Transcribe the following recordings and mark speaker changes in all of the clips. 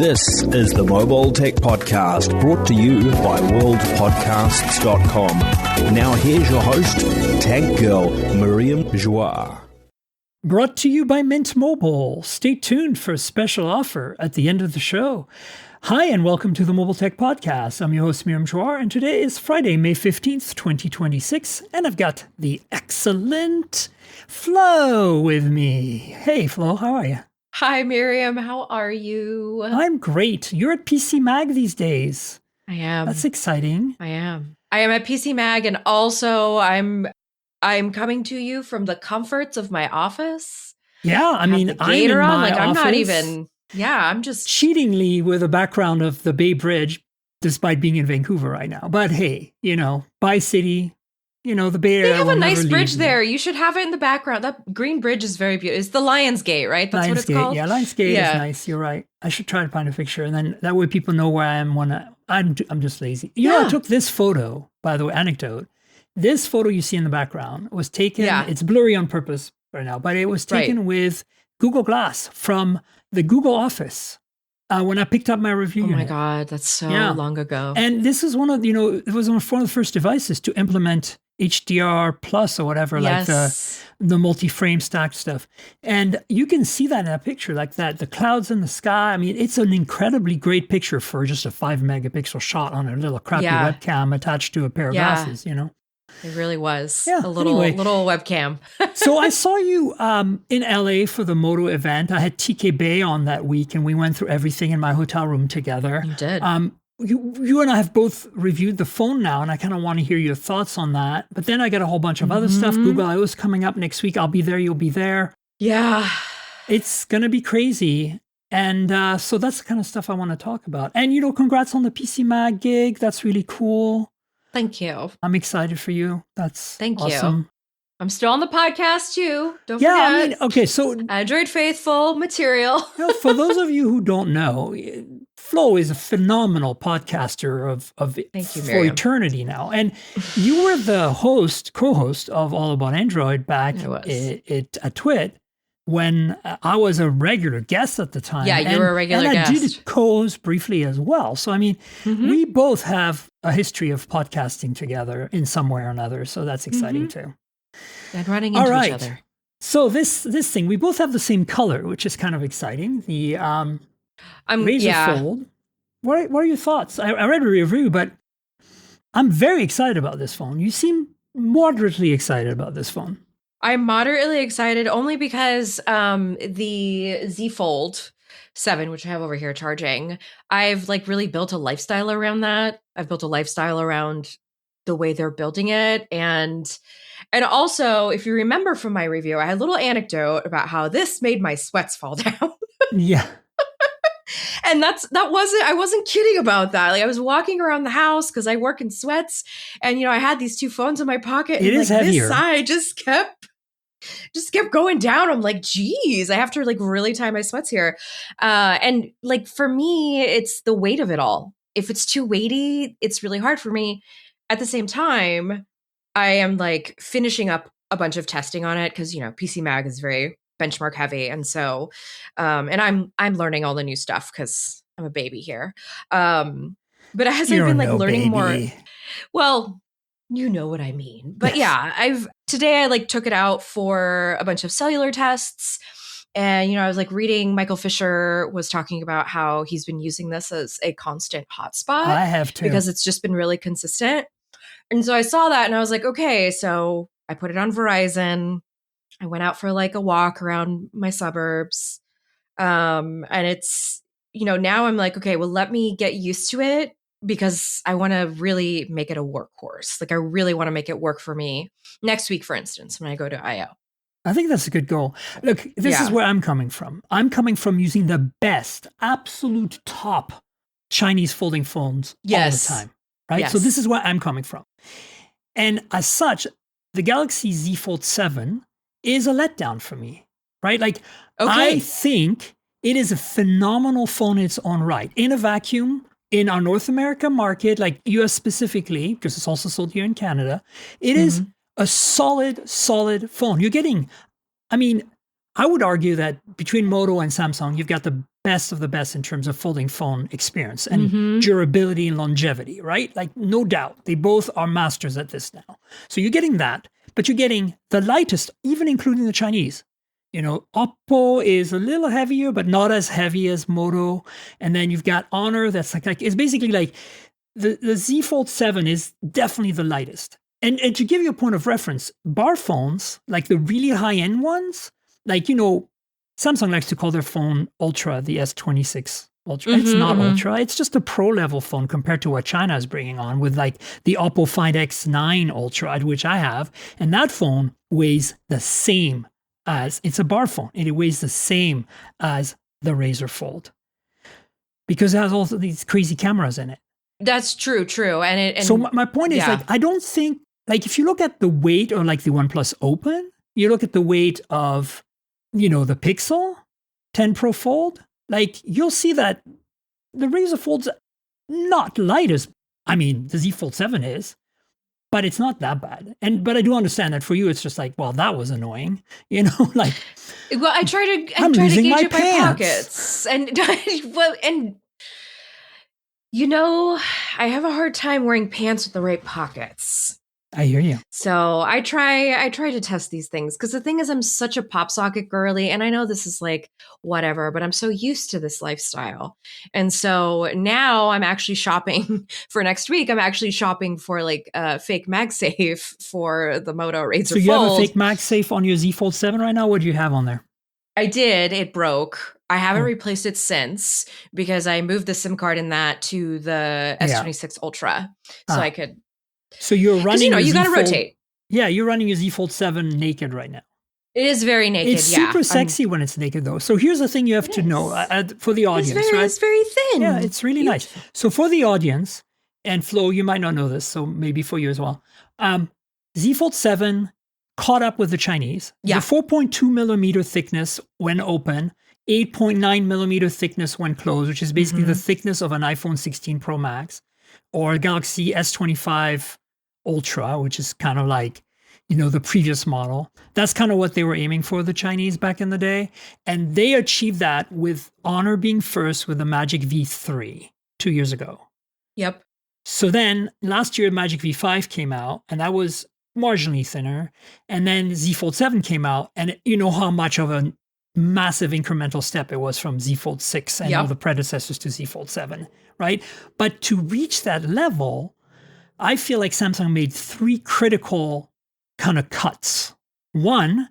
Speaker 1: This is the Mobile Tech Podcast, brought to you by worldpodcasts.com. Now here's your host, Tech Girl, Miriam Joie.
Speaker 2: Brought to you by Mint Mobile. Stay tuned for a special offer at the end of the show. Hi, and welcome to the Mobile Tech Podcast. I'm your host, Miriam Joie, and today is Friday, May 15th, 2026, and I've got the excellent Flo with me. Hey, Flo, how are you?
Speaker 3: Hi, Miriam. How are you?
Speaker 2: I'm great. You're at PC Mag these days.
Speaker 3: I am.
Speaker 2: That's exciting.
Speaker 3: I am at PC Mag, and also I'm coming to you from the comforts of my office.
Speaker 2: Yeah, I mean, I'm in my office.
Speaker 3: I'm not even. Yeah, I'm just
Speaker 2: cheatingly with a background of the Bay Bridge, despite being in Vancouver right now. But hey, Bay City. The Bay Area.
Speaker 3: They have a nice bridge there. You should have it in the background. That green bridge is very beautiful. It's the Lions Gate, right? That's what it's called?
Speaker 2: Yeah, Lions Gate is nice. You're right. I should try to find a picture. And then that way people know where I am when I'm just lazy. I took this photo, by the way, anecdote. This photo you see in the background was taken, it's blurry on purpose right now, but it was taken with Google Glass from the Google office. When I picked up my review unit.
Speaker 3: Oh my God, that's so long ago.
Speaker 2: And this is one of, it was one of the first devices to implement HDR plus or whatever, like the multi-frame stack stuff. And you can see that in that picture, like that, the clouds in the sky. I mean, it's an incredibly great picture for just a 5 megapixel shot on a little crappy webcam attached to a pair of glasses,
Speaker 3: It really was
Speaker 2: a
Speaker 3: little webcam.
Speaker 2: So I saw you in LA for the Moto event. I had TK Bay on that week, and we went through everything in my hotel room together.
Speaker 3: You did.
Speaker 2: You and I have both reviewed the phone now, and I kind of want to hear your thoughts on that. But then I got a whole bunch of other stuff. Google I/O is coming up next week. I'll be there. You'll be there.
Speaker 3: Yeah.
Speaker 2: It's going to be crazy. And so that's the kind of stuff I want to talk about. And, congrats on the PC Mag gig. That's really cool.
Speaker 3: Thank you.
Speaker 2: I'm excited for you. That's
Speaker 3: Thank
Speaker 2: awesome.
Speaker 3: You. I'm still on the podcast too. Don't forget.
Speaker 2: Okay, so
Speaker 3: Android Faithful material.
Speaker 2: For those of you who don't know, Flo is a phenomenal podcaster of
Speaker 3: Thank you,
Speaker 2: for
Speaker 3: Miriam.
Speaker 2: eternity now. And you were the co-host of All About Android back at Twit when I was a regular guest at the time.
Speaker 3: Yeah, you were a regular guest.
Speaker 2: And I did co-host briefly as well. So, I mean, we both have a history of podcasting together in some way or another. So that's exciting too.
Speaker 3: And running into each other.
Speaker 2: So this thing, we both have the same color, which is kind of exciting. The Razr Fold. What are your thoughts? I read a review, but I'm very excited about this phone. You seem moderately excited about this phone.
Speaker 3: I'm moderately excited only because the Z Fold 7, which I have over here charging, I've really built a lifestyle around that. I've built a lifestyle around the way they're building it. And also, if you remember from my review, I had a little anecdote about how this made my sweats fall down.
Speaker 2: Yeah.
Speaker 3: And I wasn't kidding about that. I was walking around the house because I work in sweats, and I had these two phones in my pocket.
Speaker 2: It is heavier.
Speaker 3: This side just kept going down. I'm like, geez, I have to really tie my sweats here. And for me, it's the weight of it all. If it's too weighty, it's really hard for me. At the same time, I am finishing up a bunch of testing on it because, PC Mag is very benchmark heavy. And so, and I'm learning all the new stuff because I'm a baby here. But as I've been learning more, well, you know what I mean. But today I took it out for a bunch of cellular tests. And, I was reading, Michael Fisher was talking about how he's been using this as a constant hotspot.
Speaker 2: I have too.
Speaker 3: Because it's just been really consistent. And so I saw that and I was like, okay, so I put it on Verizon. I went out for a walk around my suburbs. And it's, now I'm okay, well, let me get used to it because I want to really make it a workhorse. I really want to make it work for me next week, for instance, when I go to I/O.
Speaker 2: I think that's a good goal. Look, this is where I'm coming from. I'm coming from using the best, absolute top Chinese folding phones all the time, right?
Speaker 3: Yes.
Speaker 2: So this is where I'm coming from. And as such, the Galaxy Z Fold 7 is a letdown for me, right? I think it is a phenomenal phone in its own right. In a vacuum, in our North America market, US specifically, because it's also sold here in Canada, it is a solid phone. You're getting, I would argue that between Moto and Samsung, you've got the best of the best in terms of folding phone experience and durability and longevity, right? Like, no doubt, they both are masters at this now. So you're getting that, but you're getting the lightest, even including the Chinese. You know, Oppo is a little heavier, but not as heavy as Moto. And then you've got Honor that's like it's basically like the Z Fold 7 is definitely the lightest. And to give you a point of reference, bar phones, like the really high-end ones, like, you know, Samsung likes to call their phone Ultra, the S26 Ultra. It's not Ultra. It's just a pro-level phone compared to what China is bringing on with like the Oppo Find X9 Ultra, which I have. And that phone weighs the same as, it's a bar phone. And it weighs the same as the Razr Fold because it has all of these crazy cameras in it.
Speaker 3: That's true. And
Speaker 2: so my point is, like, I don't think, like, if you look at the weight or like the OnePlus Open, you look at the weight of, you know, the Pixel 10 Pro Fold, like, you'll see that the Razr Fold's not light as, I mean, the Z Fold 7 is, but it's not that bad. But I do understand that for you, it's just like, well, that was annoying, you know, like.
Speaker 3: Well, I try to gauge it by pockets, and you know, I have a hard time wearing pants with the right pockets.
Speaker 2: I hear you.
Speaker 3: So I try to test these things because the thing is, I'm such a pop socket girly, and I know this is like whatever, but I'm so used to this lifestyle. And so now I'm actually shopping for next week. I'm actually shopping for like a fake MagSafe for the Moto Razr Fold.
Speaker 2: So you have a fake MagSafe on your Z Fold 7 right now? What do you have on there?
Speaker 3: I did. It broke. I haven't replaced it since because I moved the SIM card in that to the S26 Ultra, so I could.
Speaker 2: So you're running.
Speaker 3: You know, you got to rotate.
Speaker 2: Yeah, you're running your Z Fold 7 naked right now.
Speaker 3: It is very naked.
Speaker 2: It's super sexy when it's naked, though. So here's the thing you have to know for the audience, right?
Speaker 3: It's very thin.
Speaker 2: Yeah, it's really nice. So for the audience, and Flo, you might not know this, so maybe for you as well. Z Fold 7 caught up with the Chinese.
Speaker 3: Yeah.
Speaker 2: The 4.2 millimeter thickness when open, 8.9 millimeter thickness when closed, which is basically the thickness of an iPhone 16 Pro Max or a Galaxy S25 Ultra, which is kind of like, you know, the previous model. That's kind of what they were aiming for, the Chinese, back in the day. And they achieved that with Honor being first with the Magic V3 2 years ago.
Speaker 3: Yep.
Speaker 2: So then last year, Magic V5 came out, and that was marginally thinner. And then Z Fold 7 came out, and you know how much of a massive incremental step it was from Z Fold 6 and all the predecessors to Z Fold 7, right? But to reach that level, I feel like Samsung made three critical kind of cuts. One,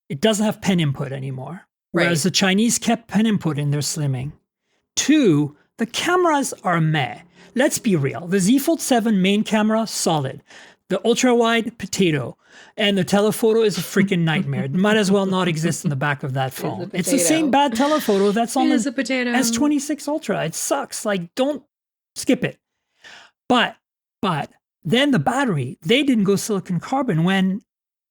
Speaker 2: it doesn't have pen input anymore, whereas the Chinese kept pen input in their slimming. Two, the cameras are meh. Let's be real. The Z Fold 7 main camera, solid. The ultra-wide, potato. And the telephoto is a freaking nightmare. It might as well not exist in the back of that phone. It's the same bad telephoto that's on the S26 Ultra. It sucks. Like, don't skip it. But then the battery, they didn't go silicon carbon when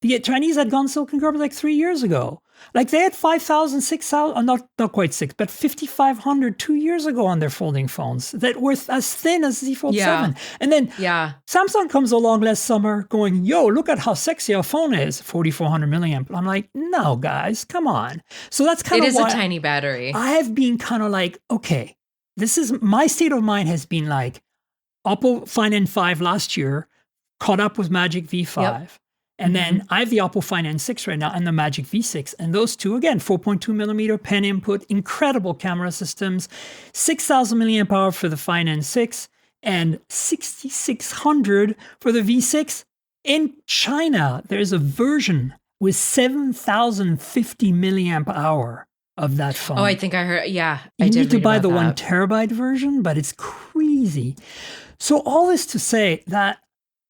Speaker 2: the Chinese had gone silicon carbon like 3 years ago. Like they had 5,000, 6,000, not quite 6, but 5,500 2 years ago on their folding phones that were as thin as Z Fold 7. And then Samsung comes along last summer going, yo, look at how sexy our phone is, 4,400 milliamp. I'm like, no, guys, come on. So that's kind of why
Speaker 3: a tiny battery.
Speaker 2: I have been kind of like, okay, this is, my state of mind has been like, Oppo Find N5 last year caught up with Magic V5. Yep. And then I have the Oppo Find N6 right now and the Magic V6. And those two, again, 4.2 millimeter pen input, incredible camera systems, 6,000 milliamp hour for the Find N6 and 6,600 for the V6. In China, there's a version with 7,050 milliamp hour of that phone.
Speaker 3: Oh, I think I heard. Yeah.
Speaker 2: You need to buy the 1 terabyte version, but it's crazy. So all this to say that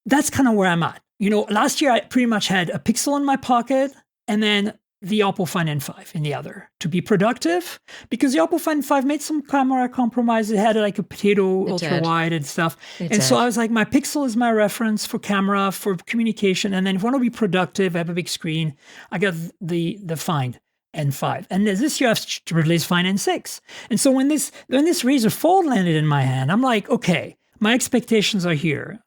Speaker 2: that's kind of where I'm at. You know, last year I pretty much had a Pixel in my pocket and then the Oppo Find N5 in the other to be productive because the Oppo Find N5 made some camera compromise. It had like a potato ultra wide and stuff. So I was like, my Pixel is my reference for camera, for communication. And then if I want to be productive, I have a big screen, I got the Find N5. And this year I have to release Find N6. And so when this Razr Fold landed in my hand, I'm like, okay, my expectations are here.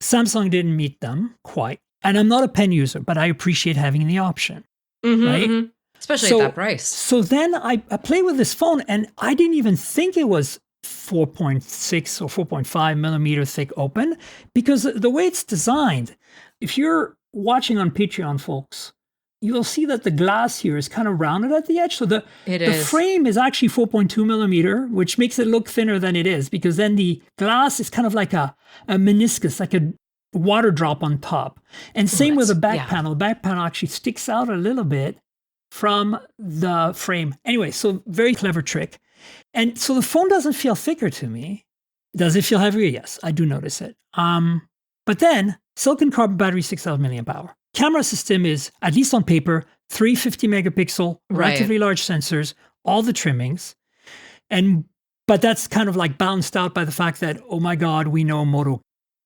Speaker 2: Samsung didn't meet them quite. And I'm not a pen user, but I appreciate having the option. Right?
Speaker 3: Especially at that price.
Speaker 2: So then I play with this phone, and I didn't even think it was 4.6 or 4.5 millimeter thick open, because the way it's designed, if you're watching on Patreon, folks, you'll see that the glass here is kind of rounded at the edge. So the frame is actually 4.2 millimeter, which makes it look thinner than it is, because then the glass is kind of like a meniscus, like a water drop on top. And same with the back panel. The back panel actually sticks out a little bit from the frame. Anyway, so very clever trick. And so the phone doesn't feel thicker to me. Does it feel heavier? Yes, I do notice it. But then silicon carbon battery, 6,000 milliamp hour. Camera system is, at least on paper, 350 megapixel, relatively large sensors, all the trimmings. But that's kind of like balanced out by the fact that, oh my God, we know Moto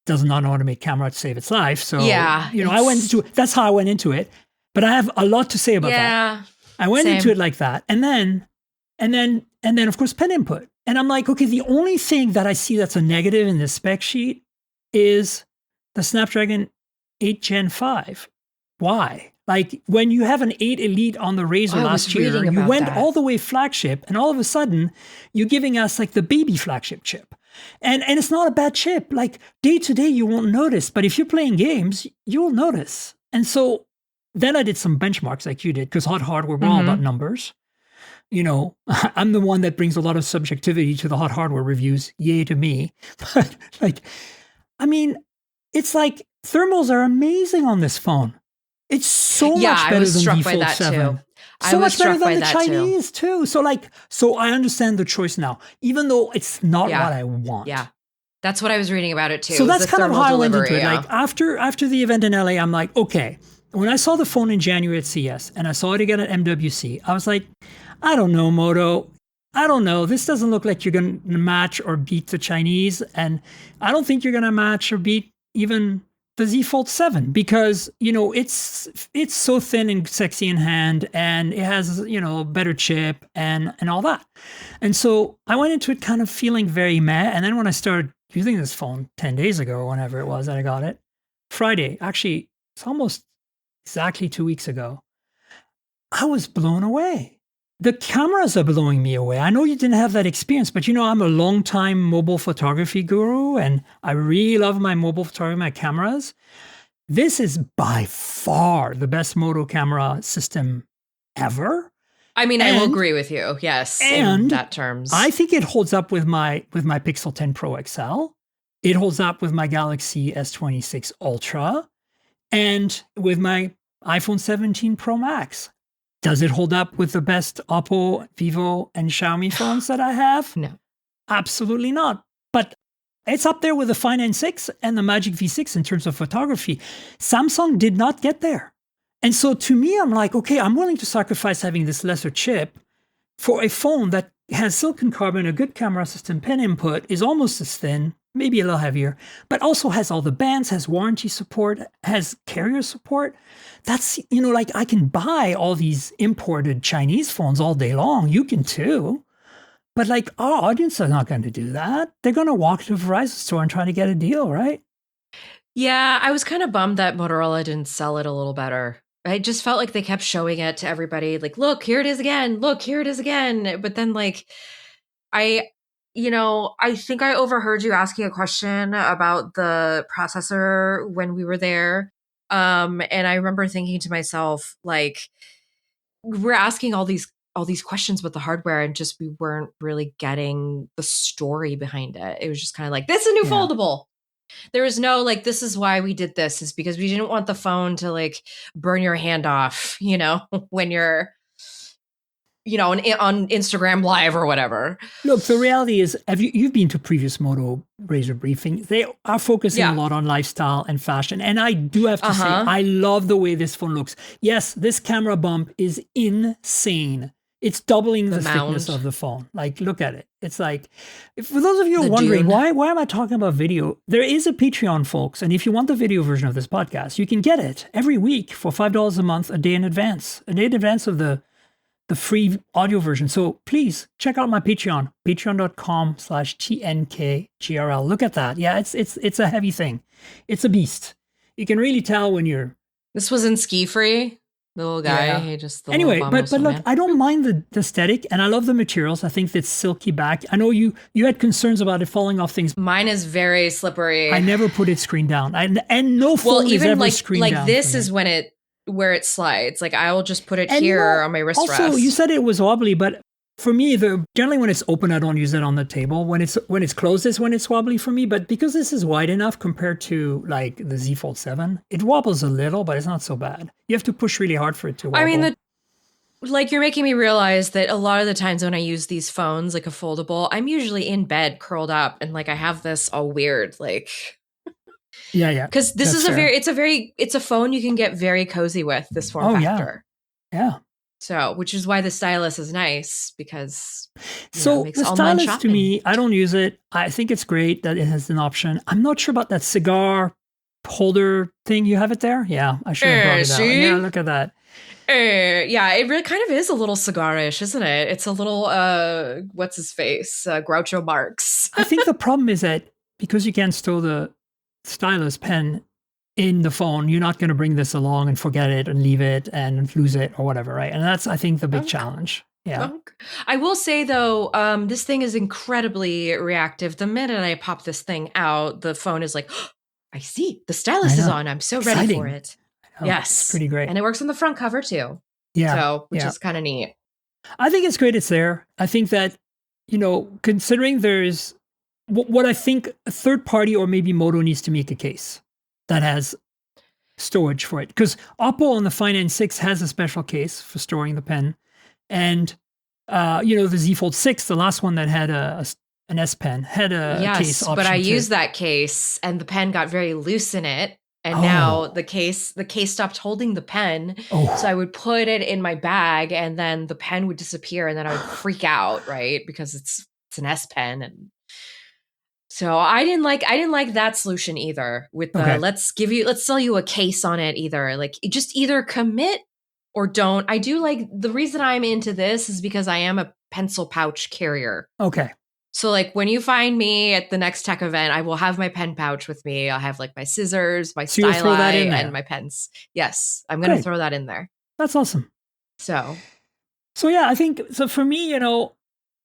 Speaker 2: does not know how to make camera to save its life. So, that's how I went into it. But I have a lot to say about that. I went into it like that. And then, of course, pen input. And I'm like, okay, the only thing that I see that's a negative in this spec sheet is the Snapdragon 8 Gen 5. Why? Like, when you have an 8 Elite on the Razr last year, you went all the way flagship, and all of a sudden, you're giving us like the baby flagship chip. And it's not a bad chip. Like, day to day, you won't notice. But if you're playing games, you'll notice. And so then I did some benchmarks like you did, because hot hardware, we're all about numbers. You know, I'm the one that brings a lot of subjectivity to the hot hardware reviews. Yay to me. But like, I mean, it's like thermals are amazing on this phone. It's so much better than the Fold 7. So much better than the Chinese too. So I understand the choice now, even though it's not what I want.
Speaker 3: Yeah. That's what I was reading about it too.
Speaker 2: So that's kind of how I went into it. Like after the event in LA, I'm like, okay, when I saw the phone in January at CES and I saw it again at MWC, I was like, I don't know, Moto. I don't know. This doesn't look like you're going to match or beat the Chinese. And I don't think you're going to match or beat even the Z Fold 7, because, you know, it's so thin and sexy in hand, and it has, you know, a better chip and all that. And so I went into it kind of feeling very meh. And then when I started using this phone 10 days ago, or whenever it was that I got it, Friday, actually, it's almost exactly 2 weeks ago, I was blown away. The cameras are blowing me away. I know you didn't have that experience, but you know, I'm a long-time mobile photography guru, and I really love my mobile photography, my cameras. This is by far the best Moto camera system ever.
Speaker 3: I mean, I will agree with you. Yes, in that terms.
Speaker 2: I think it holds up with my Pixel 10 Pro XL. It holds up with my Galaxy S26 Ultra, and with my iPhone 17 Pro Max. Does it hold up with the best Oppo, Vivo, and Xiaomi phones that I have?
Speaker 3: No.
Speaker 2: Absolutely not. But it's up there with the Fine N6 and the Magic V6 in terms of photography. Samsung did not get there. And so to me, I'm like, okay, I'm willing to sacrifice having this lesser chip for a phone that has silicon carbon, a good camera system, pen input, is almost as thin, maybe a little heavier, but also has all the bands, has warranty support, has carrier support. That's, you know, like I can buy all these imported Chinese phones all day long. You can too. But like our audience are not going to do that. They're going to walk to a Verizon store and try to get a deal, right?
Speaker 3: Yeah, I was kind of bummed that Motorola didn't sell it a little better. I just felt like they kept showing it to everybody. Like, look, here it is again. Look, here it is again. But then like, I think I overheard you asking a question about the processor when we were there. And I remember thinking to myself, like, we're asking all these questions about the hardware, and just we weren't really getting the story behind it. It was just kind of like, this is a new foldable. There was no like, this is why we did this, is because we didn't want the phone to like burn your hand off, you know, when you're, you know, on Instagram Live or whatever.
Speaker 2: Look, the reality is, you've been to previous Moto Razr briefings. They are focusing a lot on lifestyle and fashion. And I do have to say, I love the way this phone looks. Yes, this camera bump is insane. It's doubling the thickness of the phone. Like, look at it. It's like, for those of you who are wondering, why am I talking about video? There is a Patreon, folks. And if you want the video version of this podcast, you can get it every week for $5 a month, a day in advance of the free audio version. So please check out my Patreon, patreon.com/TNKGRL. Look at that. Yeah, it's a heavy thing. It's a beast. You can really tell when you're...
Speaker 3: This was in ski free? The little guy,
Speaker 2: Yeah.
Speaker 3: just the
Speaker 2: Anyway,
Speaker 3: little
Speaker 2: but look,
Speaker 3: man.
Speaker 2: I don't mind the aesthetic, and I love the materials. I think it's silky back. I know you had concerns about it falling off things.
Speaker 3: Mine is very slippery.
Speaker 2: I never put it screen down, and no phone is ever screen down.
Speaker 3: Like this is where it slides. Like I will just put it
Speaker 2: and
Speaker 3: here on my wrist
Speaker 2: also,
Speaker 3: rest.
Speaker 2: you said it was wobbly, but for me, generally when it's open, I don't use it on the table. When it's closed is when it's wobbly for me. But because this is wide enough compared to like the Z Fold 7, it wobbles a little, but it's not so bad. You have to push really hard for it to wobble.
Speaker 3: I mean, like you're making me realize that a lot of the times when I use these phones, like a foldable, I'm usually in bed curled up, and like I have this all weird, like.
Speaker 2: Yeah.
Speaker 3: Because this is it's a phone you can get very cozy with, this form factor.
Speaker 2: Yeah.
Speaker 3: So, which is why the stylus is nice, because
Speaker 2: it makes
Speaker 3: the
Speaker 2: stylus to me, I don't use it. I think it's great that it has an option. I'm not sure about that cigar holder thing. You have it there? Yeah, I should have brought it out. Yeah, look at that.
Speaker 3: Yeah, it really kind of is a little cigarish, isn't it? It's a little what's his face? Groucho Marx.
Speaker 2: I think the problem is that because you can't store the stylus pen in the phone, you're not going to bring this along and forget it and leave it and lose it or whatever, right? And that's, I think, the big challenge. Yeah.
Speaker 3: I will say, though, this thing is incredibly reactive. The minute I pop this thing out, the phone is like, oh, I see, the stylus is on. I'm so ready for it. Yes.
Speaker 2: It's pretty great.
Speaker 3: And it works on the front cover, too.
Speaker 2: Yeah.
Speaker 3: So, which is kind of neat.
Speaker 2: I think it's great it's there. I think that, considering there's what I think a third party or maybe Moto needs to make a case that has storage for it. Because Oppo on the Find N6 has a special case for storing the pen. And, the Z Fold 6, the last one that had an S Pen, had a case option.
Speaker 3: But I
Speaker 2: too.
Speaker 3: used that case and the pen got very loose in it. And now the case stopped holding the pen. So I would put it in my bag and then the pen would disappear and then I would freak out, right? Because it's an S Pen. And so I didn't like that solution either with the let's sell you a case on it either. Like just either commit or don't. I do like, the reason I'm into this is because I am a pencil pouch carrier.
Speaker 2: Okay.
Speaker 3: So like when you find me at the next tech event, I will have my pen pouch with me. I'll have like my scissors, my styli, and my pens. Yes, I'm going to throw that in there.
Speaker 2: That's awesome.
Speaker 3: So
Speaker 2: yeah, I think, so for me,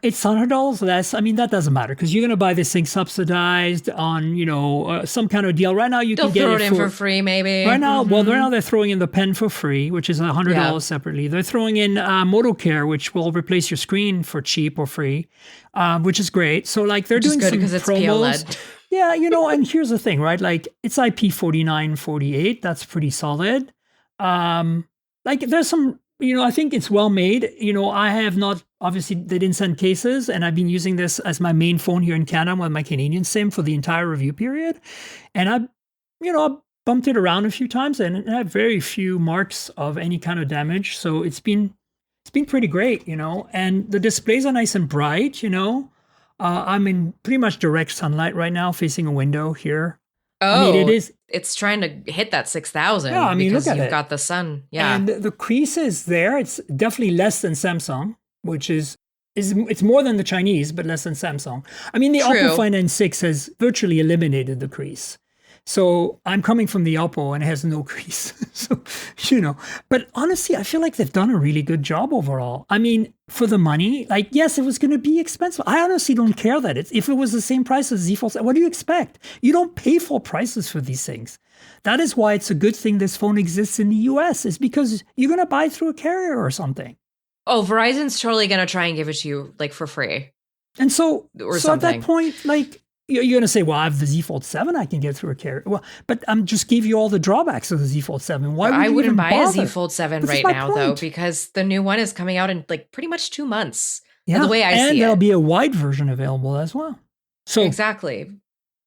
Speaker 2: it's $100 less. I mean, that doesn't matter because you're going to buy this thing subsidized on, some kind of deal. Right now, you can get
Speaker 3: it in for free, maybe.
Speaker 2: Right now, right now they're throwing in the pen for free, which is $100 separately. They're throwing in Moto Care, which will replace your screen for cheap or free, which is great. So, like, they're doing some promos. Yeah, and here's the thing, right? Like, it's IP4948. That's pretty solid. Like, there's some. I think it's well made. I have not, obviously they didn't send cases and I've been using this as my main phone here in Canada with my Canadian SIM for the entire review period. And I bumped it around a few times and I have very few marks of any kind of damage. So it's been pretty great, and the displays are nice and bright, I'm in pretty much direct sunlight right now facing a window here.
Speaker 3: Oh, I mean, it's trying to hit that 6,000.
Speaker 2: Yeah, I mean,
Speaker 3: because
Speaker 2: look at
Speaker 3: you've
Speaker 2: it.
Speaker 3: got the sun. Yeah.
Speaker 2: And the crease is there. It's definitely less than Samsung, which is it's more than the Chinese, but less than Samsung. I mean, the Oppo Find N6 has virtually eliminated the crease. So I'm coming from the Oppo and it has no crease. So, but honestly, I feel like they've done a really good job overall. I mean, for the money, like, yes, it was going to be expensive. I honestly don't care that if it was the same price as Z Fold, what do you expect? You don't pay full prices for these things. That is why it's a good thing this phone exists in the US, is because you're going to buy through a carrier or something.
Speaker 3: Oh, Verizon's totally going to try and give it to you like for free.
Speaker 2: And so at that point, like, you're going to say, well, I have the Z Fold 7 I can get through a carrier. Well, but I'm just gave you all the drawbacks of the Z Fold 7. Why would I wouldn't buy a
Speaker 3: Z Fold 7 right now, though, because the new one is coming out in like pretty much 2 months.
Speaker 2: Yeah,
Speaker 3: the way I see it.
Speaker 2: And there'll be a wide version available as well. So
Speaker 3: exactly.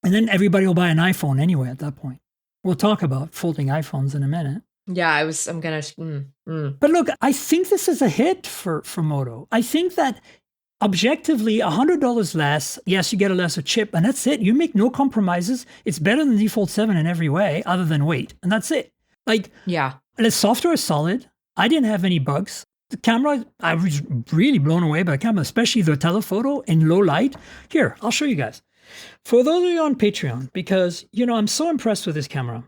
Speaker 2: And then everybody will buy an iPhone anyway at that point. We'll talk about folding iPhones in a minute.
Speaker 3: Yeah, I'm going to.
Speaker 2: But look, I think this is a hit for Moto. I think that objectively, $100 less, yes, you get a lesser chip, and that's it. You make no compromises. It's better than the Fold 7 in every way, other than weight, and that's it. Like,
Speaker 3: yeah,
Speaker 2: the software is solid. I didn't have any bugs. The camera, I was really blown away by the camera, especially the telephoto in low light. Here, I'll show you guys. For those of you on Patreon, because, I'm so impressed with this camera.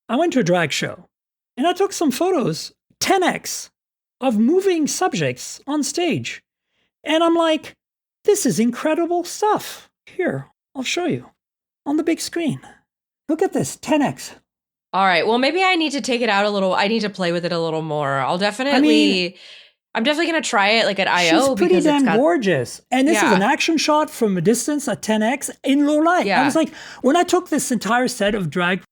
Speaker 2: I went to a drag show, and I took some photos 10x of moving subjects on stage. And I'm like, this is incredible stuff. Here, I'll show you on the big screen. Look at this, 10x.
Speaker 3: All right. Well, maybe I need to take it out a little. I need to play with it a little more. I'm definitely going to try it like at I.O.
Speaker 2: She's pretty damn gorgeous. And this is an action shot from a distance at 10x in low light.
Speaker 3: Yeah.
Speaker 2: I was like, when I took this entire set of drag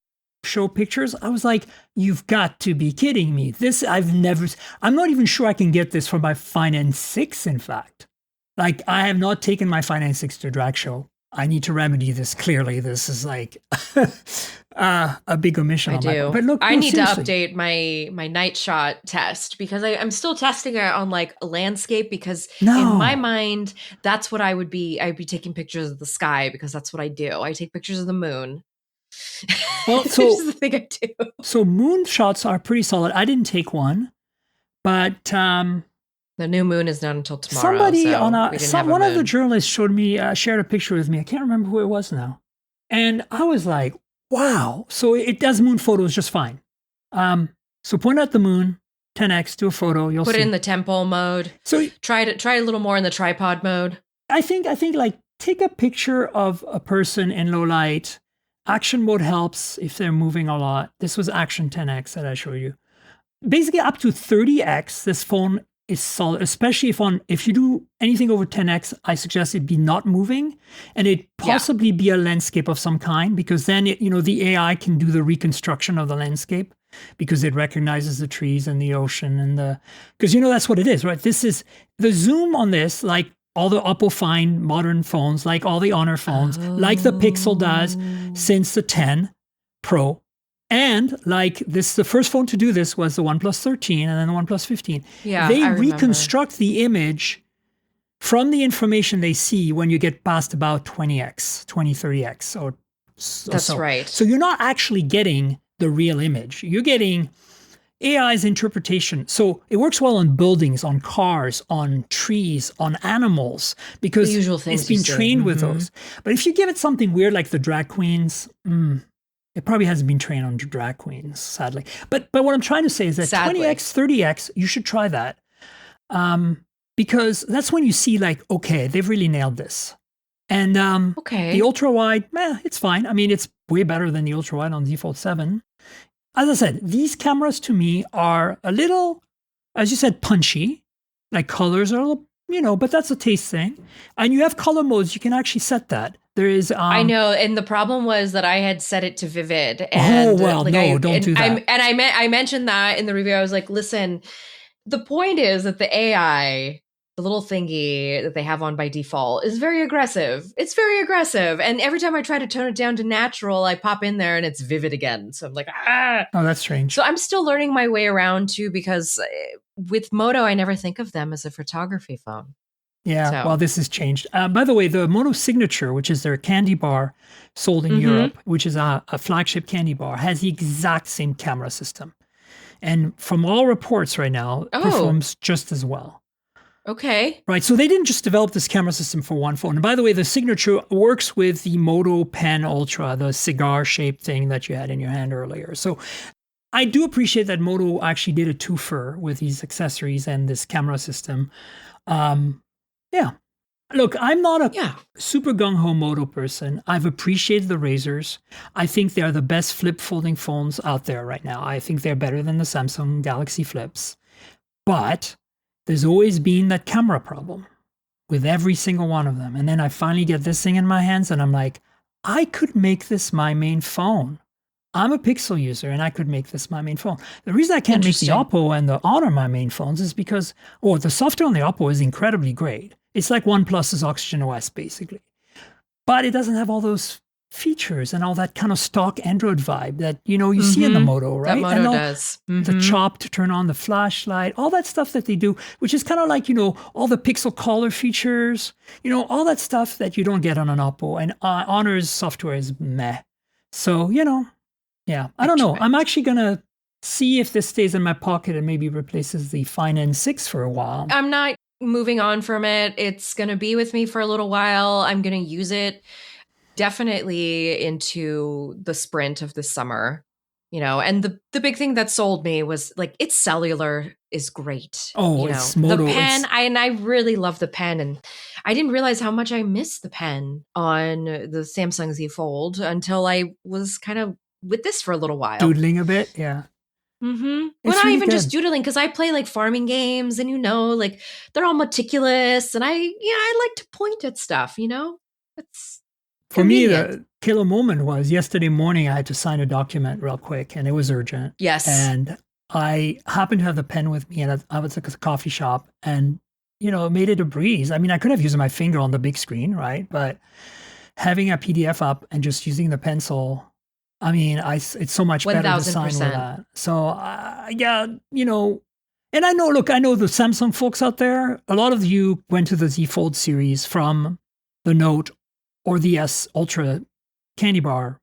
Speaker 2: show pictures, I was like, you've got to be kidding me. I'm not even sure I can get this for my Fine N6, in fact. Like, I have not taken my Fine N6 to drag show. I need to remedy this. Clearly, this is like a big omission.
Speaker 3: I
Speaker 2: on
Speaker 3: do.
Speaker 2: my part. But look,
Speaker 3: I need
Speaker 2: seriously.
Speaker 3: to update my night shot test because I'm still testing it on like a landscape because in my mind, that's what I'd be taking pictures of the sky because that's what I do. I take pictures of the moon.
Speaker 2: Well,
Speaker 3: this is the thing I do.
Speaker 2: So moon shots are pretty solid. I didn't take one, but
Speaker 3: the new moon is not until tomorrow.
Speaker 2: Somebody
Speaker 3: so
Speaker 2: one of the journalists shared a picture with me. I can't remember who it was now. And I was like, wow. So it does moon photos just fine. So point at the moon, 10x, do a photo. You'll
Speaker 3: put
Speaker 2: see.
Speaker 3: it in the tempo mode.
Speaker 2: So
Speaker 3: try a little more in the tripod mode.
Speaker 2: I think like take a picture of a person in low light. Action mode helps if they're moving a lot. This was action 10x that I showed you. Basically up to 30x, this phone is solid, especially if you do anything over 10x, I suggest it be not moving and it possibly be a landscape of some kind because then the AI can do the reconstruction of the landscape because it recognizes the trees and the ocean and because that's what it is, right? This is the zoom on this, like all the Oppo Find modern phones, like all the Honor phones, like the Pixel does since the 10 Pro. And like this, the first phone to do this was the OnePlus 13 and then the OnePlus 15.
Speaker 3: Yeah,
Speaker 2: they reconstruct the image from the information they see when you get past about 20x, 30x. Or
Speaker 3: That's
Speaker 2: so.
Speaker 3: right.
Speaker 2: So you're not actually getting the real image. You're getting AI's interpretation. So it works well on buildings, on cars, on trees, on animals, because
Speaker 3: the usual things
Speaker 2: it's been trained with those. But if you give it something weird like the drag queens, it probably hasn't been trained on drag queens, sadly. But what I'm trying to say is that
Speaker 3: sadly.
Speaker 2: 20x, 30x, you should try that. Because that's when you see like, okay, they've really nailed this. And the ultra wide, it's fine. I mean, it's way better than the ultra wide on Z Fold 7. As I said, these cameras to me are a little, as you said, punchy. Like colors are a little, but that's a taste thing. And you have color modes. You can actually set that. There is.
Speaker 3: I know, and the problem was that I had set it to vivid. And,
Speaker 2: don't do that.
Speaker 3: I mentioned that in the review. I was like, listen, the point is that the AI, the little thingy that they have on by default, is very aggressive. It's very aggressive, and every time I try to tone it down to natural, I pop in there and it's vivid again. So I'm like, ah.
Speaker 2: Oh, that's strange.
Speaker 3: So I'm still learning my way around too, because with Moto, I never think of them as a photography phone.
Speaker 2: Yeah, well, this has changed. By the way, the Moto Signature, which is their candy bar sold in Europe, which is a flagship candy bar, has the exact same camera system. And from all reports right now, performs just as well.
Speaker 3: Okay.
Speaker 2: Right, so they didn't just develop this camera system for one phone. And by the way, the Signature works with the Moto Pen Ultra, the cigar-shaped thing that you had in your hand earlier. So I do appreciate that Moto actually did a twofer with these accessories and this camera system. Yeah. Look, I'm not a super gung-ho Moto person. I've appreciated the Razrs. I think they're the best flip folding phones out there right now. I think they're better than the Samsung Galaxy Flips. But there's always been that camera problem with every single one of them. And then I finally get this thing in my hands and I'm like, I could make this my main phone. I'm a Pixel user and I could make this my main phone. The reason I can't make the Oppo and the Honor my main phones is because, the software on the Oppo is incredibly great. It's like OnePlus's Oxygen OS, basically. But it doesn't have all those features and all that kind of stock Android vibe that, you see in the Moto, right?
Speaker 3: That Moto does.
Speaker 2: The chop to turn on the flashlight, all that stuff that they do, which is kind of like, all the Pixel color features, all that stuff that you don't get on an Oppo. And Honor's software is meh. So, yeah, I don't know. I'm actually going to see if this stays in my pocket and maybe replaces the Fine N6 for a while.
Speaker 3: I'm not moving on from it. It's going to be with me for a little while. I'm going to use it definitely into the sprint of this summer. And the big thing that sold me was like its cellular is great.
Speaker 2: Oh, it's Moto.
Speaker 3: The pen, I really love the pen, and I didn't realize how much I missed the pen on the Samsung Z Fold until I was kind of with this for a little while.
Speaker 2: Doodling a bit, yeah.
Speaker 3: Mm-hmm. Well, not even just doodling, because I play like farming games, and like they're all meticulous, and I like to point at stuff. It's
Speaker 2: for me, the killer moment was yesterday morning. I had to sign a document real quick, and it was urgent.
Speaker 3: Yes,
Speaker 2: and I happened to have the pen with me, and I was at a coffee shop, and it made it a breeze. I mean, I could have used my finger on the big screen, right? But having a PDF up and just using the pencil. I mean, it's so much better to sign with that. So, and I know the Samsung folks out there, a lot of you went to the Z Fold series from the Note or the S Ultra candy bar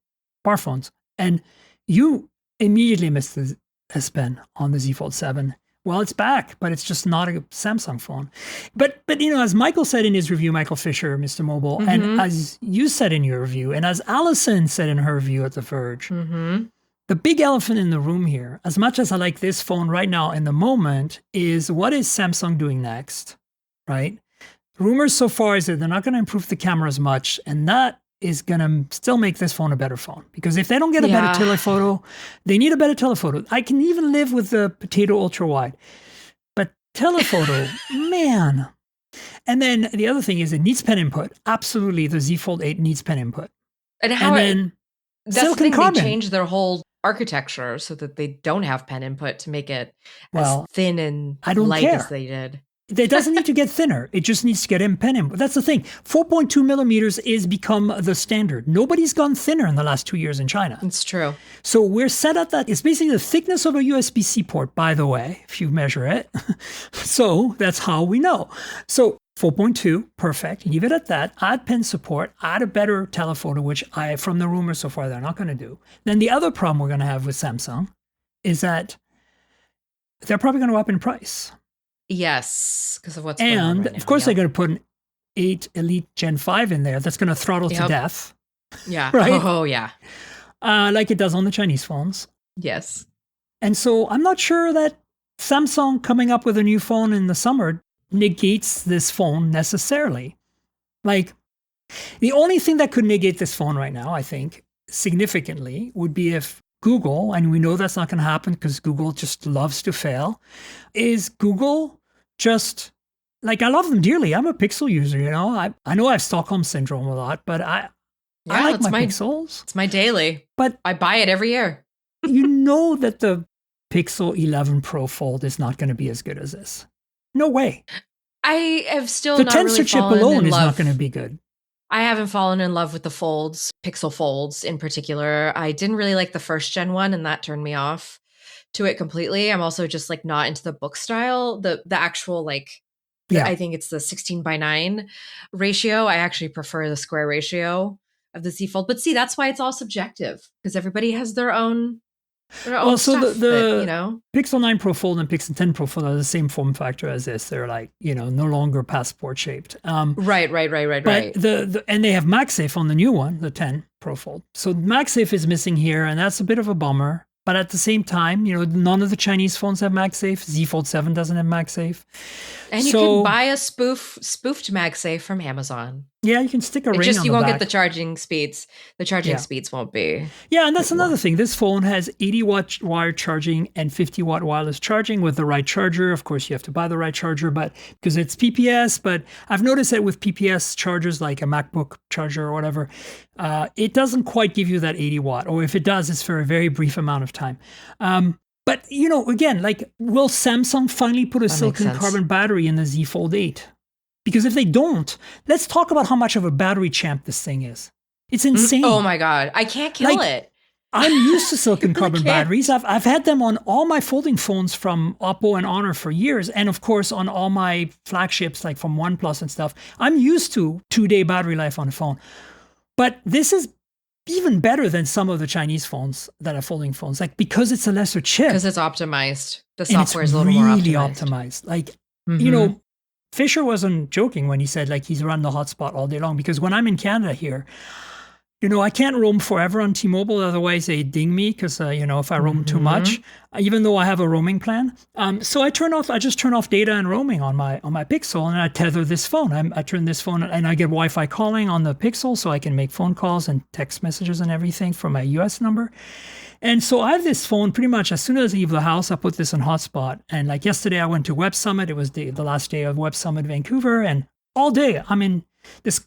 Speaker 2: phones, and you immediately missed the S Pen on the Z Fold 7. Well, it's back, but it's just not a Samsung phone. But as Michael said in his review, Michael Fisher, Mr. Mobile, and as you said in your review, and as Allison said in her review at The Verge, the big elephant in the room here, as much as I like this phone right now in the moment, is what is Samsung doing next, right? Rumors so far is that they're not going to improve the camera as much, and that is going to still make this phone a better phone. Because if they don't get a better telephoto, they need a better telephoto. I can even live with the Potato Ultra Wide. But telephoto, man. And then the other thing is it needs pen input. Absolutely, the Z Fold 8 needs pen input.
Speaker 3: And then silicon carbon. They changed their whole architecture so that they don't have pen input to make it as thin and light as they did.
Speaker 2: It doesn't need to get thinner. It just needs to get in pen input. That's the thing. 4.2 millimeters is become the standard. Nobody's gone thinner in the last 2 years in China.
Speaker 3: It's true.
Speaker 2: So we're set at that. It's basically the thickness of a USB-C port, by the way, if you measure it. So that's how we know. So 4.2, perfect. Leave it at that. Add pen support. Add a better telephoto, which from the rumors so far, they're not going to do. Then the other problem we're going to have with Samsung is that they're probably going to go up in price.
Speaker 3: Yes, because of what's going on right now.
Speaker 2: Of course, they're going to put an 8 Elite Gen 5 in there. That's going to throttle to death.
Speaker 3: Yeah.
Speaker 2: Right?
Speaker 3: Oh, yeah.
Speaker 2: Like it does on the Chinese phones.
Speaker 3: Yes.
Speaker 2: And so I'm not sure that Samsung coming up with a new phone in the summer negates this phone necessarily. Like, the only thing that could negate this phone right now, I think, significantly, would be if Google, and we know that's not going to happen because Google just loves to fail, is Google just, like, I love them dearly. I'm a Pixel user, I know I have Stockholm Syndrome a lot, but I like my Pixels.
Speaker 3: It's my daily.
Speaker 2: But
Speaker 3: I buy it every year.
Speaker 2: You know that the Pixel 11 Pro Fold is not going to be as good as this. No way.
Speaker 3: I have still
Speaker 2: the
Speaker 3: not really
Speaker 2: tensor chip alone is not going to be good.
Speaker 3: I haven't fallen in love with the folds, Pixel folds in particular. I didn't really like the first gen one, and that turned me off to it completely. I'm also just like not into the book style, the actual I think it's the 16:9 ratio. I actually prefer the square ratio of the Z Fold. But see, that's why it's all subjective, because everybody has their own.
Speaker 2: So the Pixel 9 Pro Fold and Pixel 10 Pro Fold are the same form factor as this. They're no longer passport shaped.
Speaker 3: Right.
Speaker 2: But and they have MagSafe on the new one, the 10 Pro Fold. So MagSafe is missing here, and that's a bit of a bummer. But at the same time, none of the Chinese phones have MagSafe. Z Fold 7 doesn't have MagSafe.
Speaker 3: And you can buy a spoofed MagSafe from Amazon.
Speaker 2: Yeah, you can stick a ring on the back.
Speaker 3: You won't get the charging speeds. The charging speeds won't be.
Speaker 2: Yeah, and that's another thing. This phone has 80-watt wired charging and 50-watt wireless charging with the right charger. Of course, you have to buy the right charger, but because it's PPS. But I've noticed that with PPS chargers, like a MacBook charger or whatever, it doesn't quite give you that 80-watt. Or if it does, it's for a very brief amount of time. But, again, will Samsung finally put a silicon carbon battery in the Z Fold 8? Because if they don't, let's talk about how much of a battery champ this thing is. It's insane.
Speaker 3: Oh my God. I can't kill it.
Speaker 2: I'm used to silicon carbon batteries. I've had them on all my folding phones from Oppo and Honor for years. And of course, on all my flagships, like from OnePlus and stuff. I'm used to 2-day battery life on a phone. But this is even better than some of the Chinese phones that are folding phones, because it's a lesser chip.
Speaker 3: Because it's optimized. The software is a little more optimized.
Speaker 2: Fisher wasn't joking when he said he's run the hotspot all day long, because when I'm in Canada here, I can't roam forever on T-Mobile. Otherwise, they ding me because, if I roam too much, even though I have a roaming plan. So I just turn off data and roaming on my Pixel, and I tether this phone. I turn this phone, and I get Wi-Fi calling on the Pixel, so I can make phone calls and text messages and everything from my US number. And so I have this phone pretty much as soon as I leave the house, I put this on hotspot. And like yesterday, I went to Web Summit. It was the last day of Web Summit Vancouver, and all day I'm in this,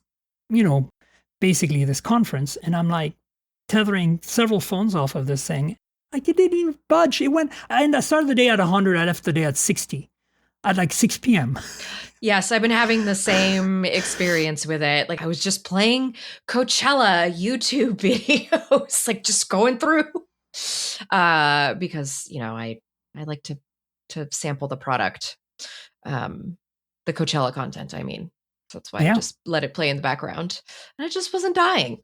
Speaker 2: basically this conference, and I'm like tethering several phones off of this thing. Like it didn't even budge. And I started the day at 100. I left the day at 60 at like 6 p.m.
Speaker 3: Yes, I've been having the same experience with it. Like I was just playing Coachella YouTube videos, like just going through because, I like to sample the product, the Coachella content, I mean. So that's why I just let it play in the background. And it just wasn't dying.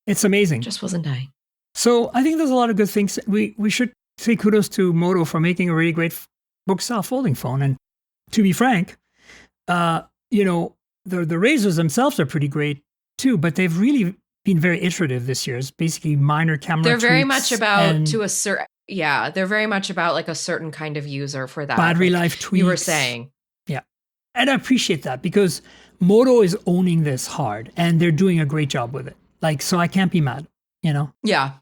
Speaker 2: It's amazing.
Speaker 3: Just wasn't dying.
Speaker 2: So I think there's a lot of good things. We should say kudos to Moto for making a really great book-style folding phone. And to be frank, the Razrs themselves are pretty great too, but they've really been very iterative this year. It's basically minor camera
Speaker 3: They're very
Speaker 2: tweaks
Speaker 3: much about they're very much about like a certain kind of user for that.
Speaker 2: Battery life tweaks.
Speaker 3: You were saying.
Speaker 2: Yeah. And I appreciate that because Moto is owning this hard and they're doing a great job with it. Like, so I can't be mad,
Speaker 3: Yeah.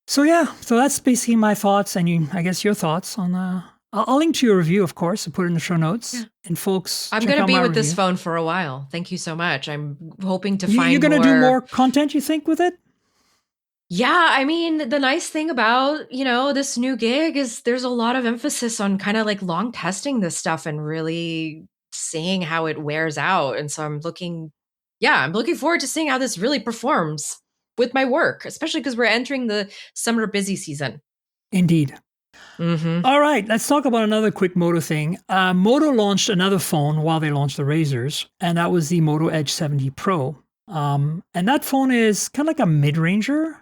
Speaker 2: So that's basically my thoughts and I guess your thoughts on I'll link to your review, of course, and put it in the show notes. Yeah. And folks,
Speaker 3: I'm going to be with this phone for a while. Thank you so much. I'm hoping to find
Speaker 2: You're going to do more content, you think, with it?
Speaker 3: Yeah, I mean, the nice thing about, this new gig is there's a lot of emphasis on kind of like long testing this stuff and really seeing how it wears out. And so I'm looking forward to seeing how this really performs with my work, especially because we're entering the summer busy season.
Speaker 2: Indeed.
Speaker 3: Mm-hmm.
Speaker 2: All right, let's talk about another quick Moto thing. Moto launched another phone while they launched the Razrs, and that was the Moto Edge 70 Pro. And that phone is kind of like a mid-ranger,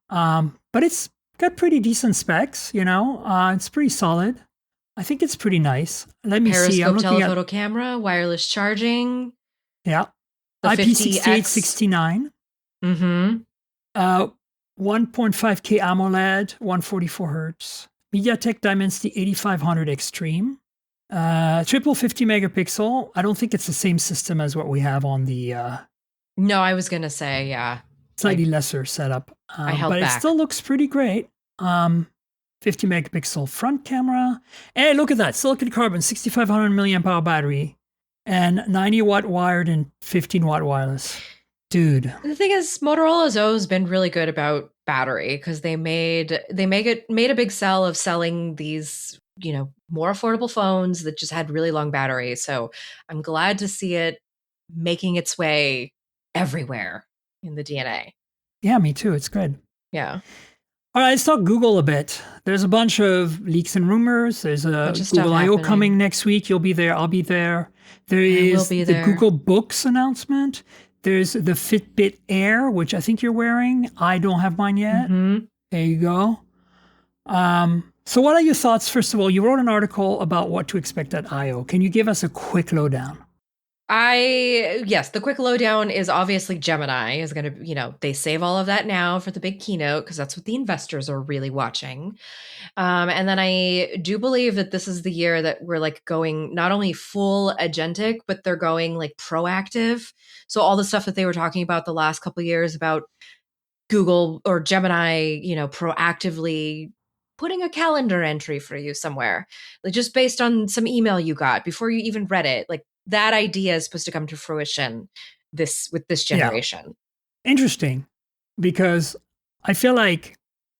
Speaker 2: but it's got pretty decent specs, it's pretty solid. I think it's pretty nice. Let me see. I'm looking
Speaker 3: telephoto camera, wireless charging.
Speaker 2: Yeah. IP6869.
Speaker 3: Mm-hmm.
Speaker 2: 1.5K AMOLED, 144 hertz. MediaTek Dimensity 8500 Extreme. Triple 50 megapixel. I don't think it's the same system as what we have on the...
Speaker 3: No, I was going to say, yeah.
Speaker 2: Slightly lesser setup. But it still looks pretty great. 50 megapixel front camera. Hey, look at that. Silicon carbon, 6500 milliamp hour battery. And 90 watt wired and 15 watt wireless. Dude.
Speaker 3: The thing is, Motorola's always been really good about battery because they made a big sell of selling these, more affordable phones that just had really long batteries. So I'm glad to see it making its way everywhere in the DNA.
Speaker 2: Yeah, me too. It's good.
Speaker 3: Yeah.
Speaker 2: All right, let's talk Google a bit. There's a bunch of leaks and rumors. There's a Google I.O. coming next week. You'll be there. I'll be there. There is the Googlebooks announcement. There's the Fitbit Air, which I think you're wearing. I don't have mine yet.
Speaker 3: Mm-hmm.
Speaker 2: There you go. So what are your thoughts? First of all, you wrote an article about what to expect at I.O. Can you give us a quick lowdown?
Speaker 3: Yes, the quick lowdown is obviously Gemini is going to, they save all of that now for the big keynote because that's what the investors are really watching. And then I do believe that this is the year that we're like going not only full agentic, but they're going like proactive. So all the stuff that they were talking about the last couple of years about Google or Gemini, proactively putting a calendar entry for you somewhere, like just based on some email you got before you even read it, like that idea is supposed to come to fruition with this generation.
Speaker 2: Yeah. Interesting, because I feel like,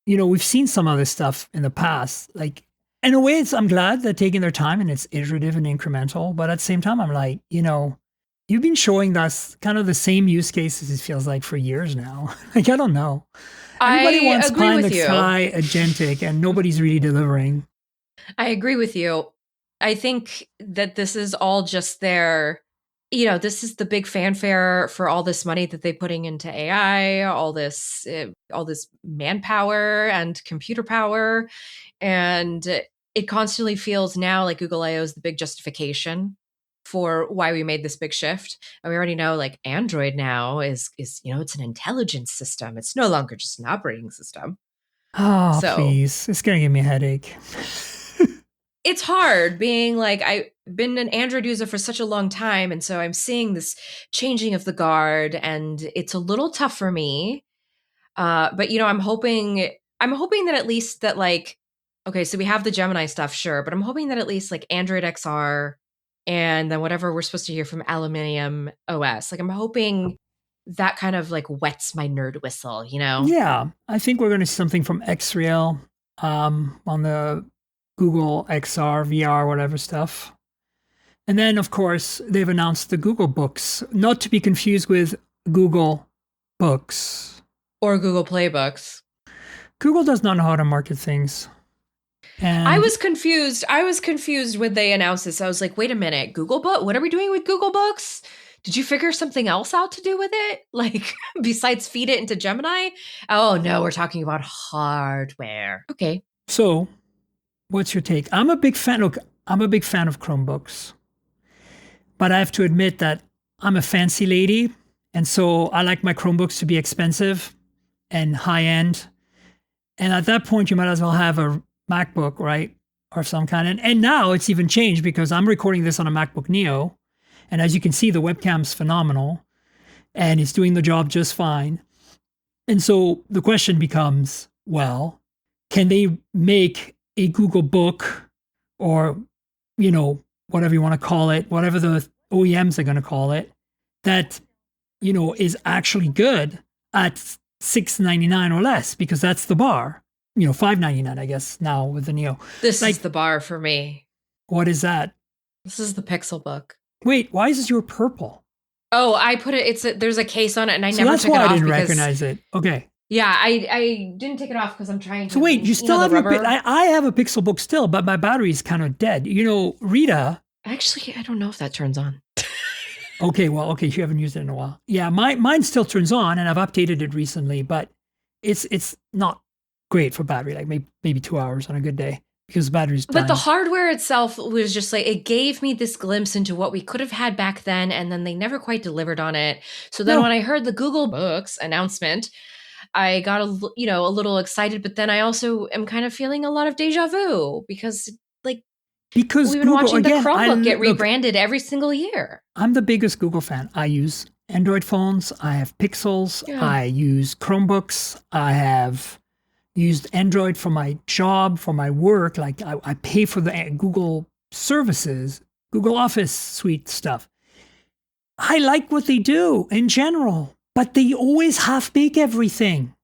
Speaker 2: we've seen some of this stuff in the past. Like, in a way, I'm glad they're taking their time and it's iterative and incremental. But at the same time, I'm like, you've been showing us kind of the same use cases, it feels like, for years now. Like, I don't know. Everybody wants pie in the sky agentic, and nobody's really delivering.
Speaker 3: I agree with you. I think that this is all just this is the big fanfare for all this money that they're putting into AI, all this manpower and computer power. And it constantly feels now like Google I/O is the big justification for why we made this big shift. And we already know like Android now is it's an intelligence system. It's no longer just an operating system.
Speaker 2: Oh, please. It's going to give me a headache.
Speaker 3: It's hard being like, I've been an Android user for such a long time. And so I'm seeing this changing of the guard, and it's a little tough for me. But I'm hoping that at least that like, okay, so we have the Gemini stuff, sure, but I'm hoping that at least like Android XR and then whatever we're supposed to hear from Aluminium OS, like I'm hoping that kind of like wets my nerd whistle,
Speaker 2: Yeah, I think we're going to see something from X-Rail on the Google XR, VR, whatever stuff. And then, of course, they've announced the Google Books, not to be confused with Google Books.
Speaker 3: Or Google Play Books.
Speaker 2: Google does not know how to market things. And
Speaker 3: I was confused. When they announced this. I was like, wait a minute, Google Book? What are we doing with Google Books? Did you figure something else out to do with it? Like, besides feed it into Gemini? Oh, no, we're talking about hardware. Okay.
Speaker 2: So, what's your take? I'm a big fan of Chromebooks. But I have to admit that I'm a fancy lady. And so I like my Chromebooks to be expensive and high end. And at that point, you might as well have a MacBook, right? Or some kind. And now it's even changed because I'm recording this on a MacBook Neo. And as you can see, the webcam's phenomenal. And it's doing the job just fine. And so the question becomes, well, can they make a Google Book or, whatever you want to call it, whatever the OEMs are going to call it, that is actually good at $699 or less, because that's the bar. $599, I guess, now with the Neo.
Speaker 3: This is the bar for me.
Speaker 2: What is that?
Speaker 3: This is the Pixel Book.
Speaker 2: Wait, why is your purple?
Speaker 3: Oh, I put it. There's a case on it, and I never
Speaker 2: that's
Speaker 3: took
Speaker 2: why
Speaker 3: it off.
Speaker 2: I didn't recognize it. Okay.
Speaker 3: Yeah, I didn't take it off because I'm trying to.
Speaker 2: So wait, you still have your? I have a Pixel Book still, but my battery is kind of dead. Rita.
Speaker 3: Actually, I don't know if that turns on.
Speaker 2: Okay, you haven't used it in a while. Yeah, mine still turns on, and I've updated it recently, but it's not great for battery, like maybe 2 hours on a good day because the battery's dying.
Speaker 3: But the hardware itself was just like, it gave me this glimpse into what we could have had back then, and then they never quite delivered on it. So then when I heard the Google Books announcement, I got a little excited, but then I also am kind of feeling a lot of deja vu because we've been
Speaker 2: Google,
Speaker 3: watching the
Speaker 2: again,
Speaker 3: Chromebook get rebranded every single year.
Speaker 2: I'm the biggest Google fan. I use Android phones. I have Pixels. Yeah. I use Chromebooks. I have used Android for my job, for my work. Like I pay for the Google services, Google Office suite stuff. I like what they do in general, but they always half-bake everything.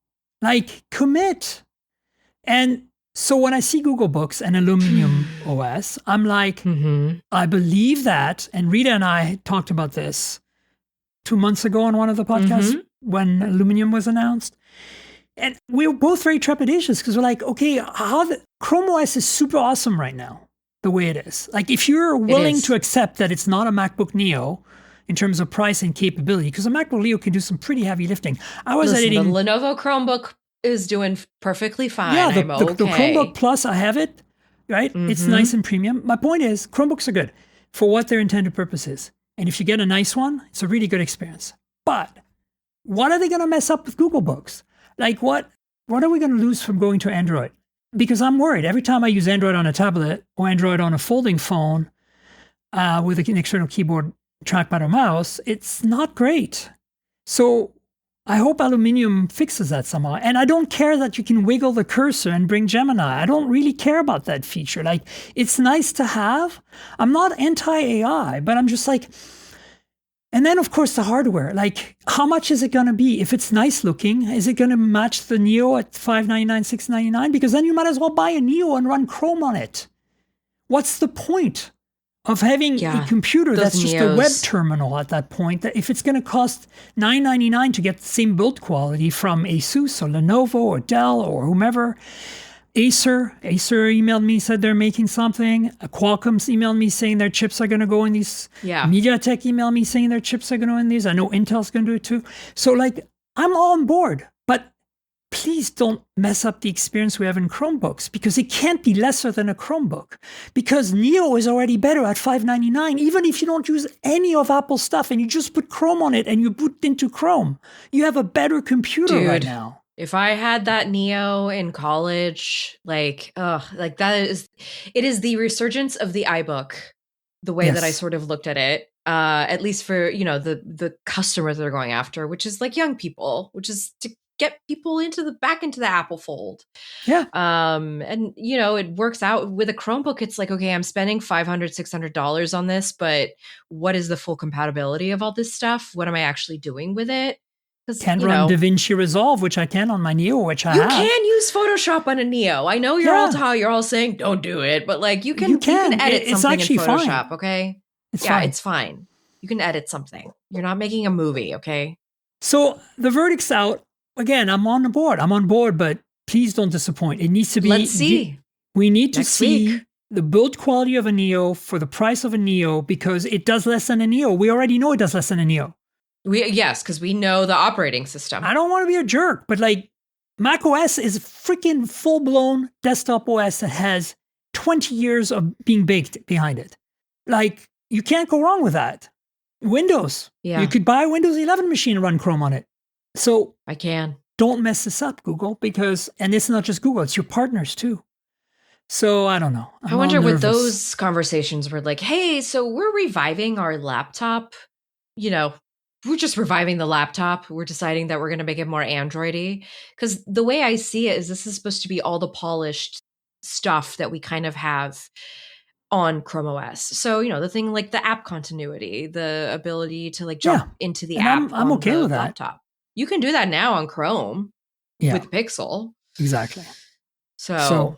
Speaker 2: Like, commit. And so when I see Google Books and Aluminium OS, I'm like, I believe that. And Rita and I talked about this 2 months ago on one of the podcasts when Aluminium was announced. And we were both very trepidatious because we're like, okay, Chrome OS is super awesome right now, the way it is. Like, if you're willing to accept that it's not a MacBook Neo in terms of price and capability, because a MacBook Neo can do some pretty heavy lifting.
Speaker 3: The Lenovo Chromebook is doing perfectly fine. Yeah, the
Speaker 2: Chromebook Plus, I have it, right? It's nice and premium. My point is, Chromebooks are good for what their intended purpose is. And if you get a nice one, it's a really good experience. But what are they going to mess up with Google Books? Like, what are we going to lose from going to Android? Because I'm worried. Every time I use Android on a tablet or Android on a folding phone with an external keyboard, trackpad, or mouse, it's not great. So I hope Aluminium fixes that somehow. And I don't care that you can wiggle the cursor and bring Gemini. I don't really care about that feature. Like, it's nice to have. I'm not anti-AI, but I'm just like... And then, of course, the hardware. Like, how much is it going to be? If it's nice looking, is it going to match the Neo at $599, $699? Because then you might as well buy a Neo and run Chrome on it. What's the point of having a computer that's just a web terminal at that point? That if it's going to cost $999 to get the same build quality from Asus or Lenovo or Dell or whomever... Acer emailed me, said they're making something. Qualcomm's emailed me saying their chips are going to go in these. Yeah. MediaTek emailed me saying their chips are going to go in these. I know Intel's going to do it too. So, like, I'm all on board. But please don't mess up the experience we have in Chromebooks, because it can't be lesser than a Chromebook, because Neo is already better at $599, even if you don't use any of Apple's stuff and you just put Chrome on it and you boot into Chrome. You have a better computer right now.
Speaker 3: If I had that Neo in college, like it is the resurgence of the iBook, the way that I sort of looked at it, at least for, the customers that are going after, which is like young people, which is to get people back into the Apple Fold.
Speaker 2: Yeah.
Speaker 3: And it works out with a Chromebook. It's like, okay, I'm spending $500, $600 on this, but what is the full compatibility of all this stuff? What am I actually doing with it?
Speaker 2: Can't run DaVinci Resolve, which I can on my Neo, which I have.
Speaker 3: You can use Photoshop on a Neo. I know you're all saying don't do it, but like you can edit something in Photoshop, fine. Okay? It's fine. You can edit something. You're not making a movie, okay?
Speaker 2: So the verdict's out. Again, I'm on board, but please don't disappoint. It needs to be.
Speaker 3: Let's see.
Speaker 2: We need to see the build quality of a Neo for the price of a Neo, because it does less than a Neo. We already know it does less than a Neo.
Speaker 3: Yes, because we know the operating system.
Speaker 2: I don't want to be a jerk, but like Mac OS is a freaking full-blown desktop OS that has 20 years of being baked behind it. Like, you can't go wrong with that. Windows. Yeah. You could buy a Windows 11 machine and run Chrome on it. So
Speaker 3: I can.
Speaker 2: Don't mess this up, Google, and it's not just Google, it's your partners too. So I don't know.
Speaker 3: I wonder what those conversations were like. Hey, so we're reviving our laptop, we're just reviving the laptop. We're deciding that we're going to make it more Android-y. Because the way I see it is this is supposed to be all the polished stuff that we kind of have on Chrome OS. So, the thing like the app continuity, the ability to like jump into the app.
Speaker 2: I'm okay with that.
Speaker 3: Laptop. You can do that now on Chrome with Pixel.
Speaker 2: Exactly.
Speaker 3: So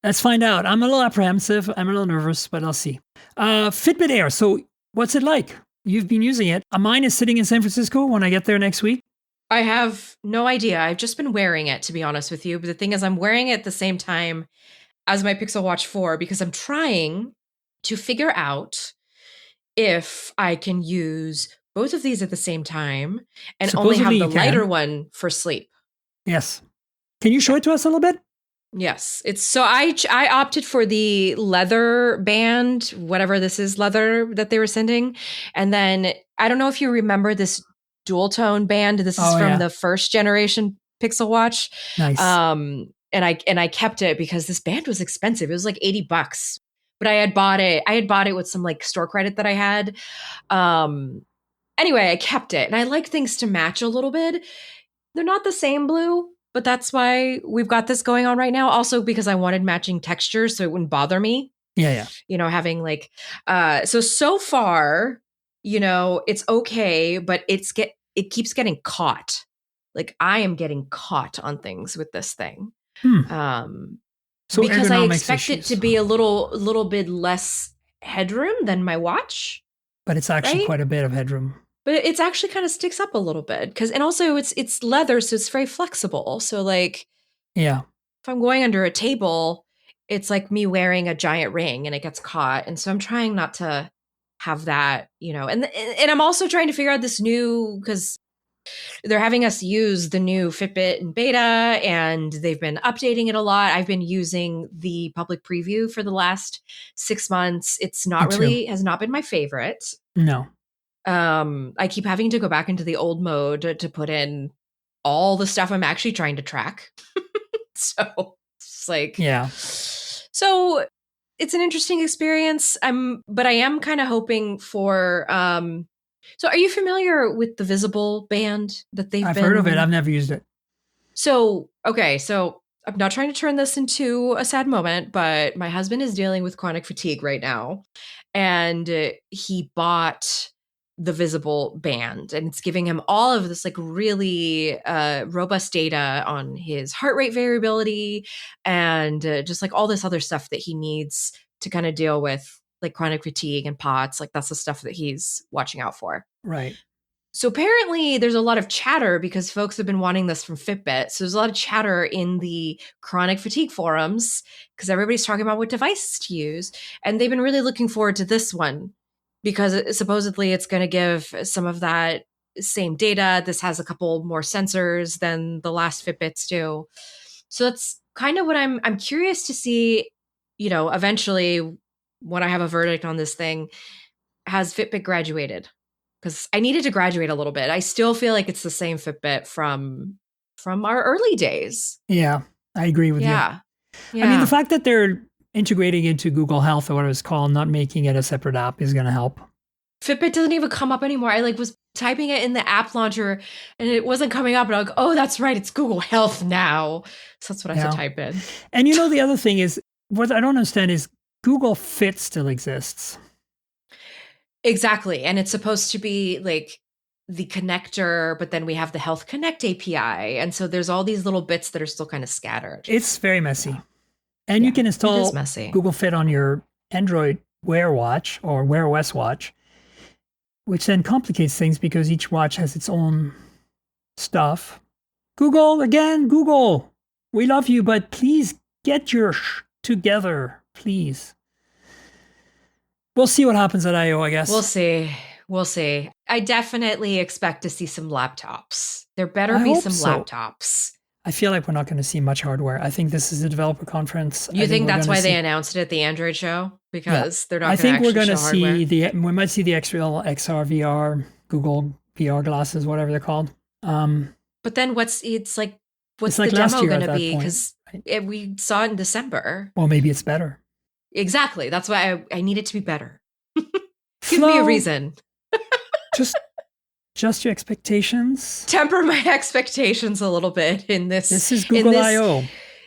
Speaker 2: let's find out. I'm a little apprehensive. I'm a little nervous, but I'll see. Fitbit Air. So what's it like? You've been using it. Mine is sitting in San Francisco when I get there next week.
Speaker 3: I have no idea. I've just been wearing it, to be honest with you. But the thing is, I'm wearing it at the same time as my Pixel Watch 4 because I'm trying to figure out if I can use both of these at the same time and supposedly only have the lighter one for sleep.
Speaker 2: Yes. Can you show it to us a little bit?
Speaker 3: Yes. I opted for the leather band, whatever this is, leather that they were sending. And then I don't know if you remember this dual tone band. This is from the first generation Pixel Watch.
Speaker 2: Nice.
Speaker 3: And I kept it because this band was expensive. It was like $80. But I had bought it with some like store credit that I had. Anyway, I kept it. And I like things to match a little bit. They're not the same blue, but that's why we've got this going on right now. Also because I wanted matching textures so it wouldn't bother me.
Speaker 2: Yeah.
Speaker 3: Having like, so far, it's okay, but it keeps getting caught. Like I am getting caught on things with this thing.
Speaker 2: So
Speaker 3: because I expect it to be a little bit less headroom than my watch.
Speaker 2: But it's actually quite a bit of headroom.
Speaker 3: But it's actually kind of sticks up a little bit and also it's leather, so it's very flexible. So like,
Speaker 2: if
Speaker 3: I'm going under a table, it's like me wearing a giant ring and it gets caught. And so I'm trying not to have that, and I'm also trying to figure out this new, because they're having us use the new Fitbit in beta and they've been updating it a lot. I've been using the public preview for the last 6 months. It's has not been my favorite.
Speaker 2: No.
Speaker 3: I keep having to go back into the old mode to put in all the stuff I'm actually trying to track. So it's like, so it's an interesting experience. But I am kind of hoping for, so are you familiar with the Visible band that I've
Speaker 2: heard of it. I've never used it.
Speaker 3: So I'm not trying to turn this into a sad moment, but my husband is dealing with chronic fatigue right now. And he bought the Visible band and it's giving him all of this like really robust data on his heart rate variability and just like all this other stuff that he needs to kind of deal with like chronic fatigue and POTS. Like that's the stuff that he's watching out for.
Speaker 2: Right.
Speaker 3: So apparently there's a lot of chatter because folks have been wanting this from Fitbit. So there's a lot of chatter in the chronic fatigue forums because everybody's talking about what devices to use. And they've been really looking forward to this one because supposedly it's going to give some of that same data. This has a couple more sensors than the last Fitbits do. So that's kind of what I'm curious to see, eventually when I have a verdict on this thing, has Fitbit graduated? Because I needed to graduate a little bit. I still feel like it's the same Fitbit from our early days.
Speaker 2: Yeah, I agree with you.
Speaker 3: Yeah.
Speaker 2: I mean, the fact that they're integrating into Google Health or whatever it's called, not making it a separate app is going to help.
Speaker 3: Fitbit doesn't even come up anymore. I was typing it in the app launcher and it wasn't coming up. And I'm like, oh, that's right. It's Google Health now. So that's what I have to type in.
Speaker 2: And the other thing is, what I don't understand is Google Fit still exists.
Speaker 3: Exactly. And it's supposed to be like the connector, but then we have the Health Connect API. And so there's all these little bits that are still kind of scattered.
Speaker 2: It's very messy. And you can install Google Fit on your Android Wear Watch or Wear OS watch, which then complicates things because each watch has its own stuff. Google, we love you, but please get your together, please. We'll see what happens at I.O., I guess.
Speaker 3: We'll see. I definitely expect to see some laptops. There better be some laptops.
Speaker 2: I feel like we're not going to see much hardware. I think this is a developer conference.
Speaker 3: You think that's why they announced it at the Android show? Because they're not going to actually show hardware?
Speaker 2: We might see the XR, VR, Google VR glasses, whatever they're called.
Speaker 3: But then what's the demo going to be? Because we saw it in December.
Speaker 2: Well, maybe it's better.
Speaker 3: Exactly. That's why I need it to be better. Give me a reason.
Speaker 2: Just your expectations.
Speaker 3: Temper my expectations a little bit in this.
Speaker 2: This is Google I.O.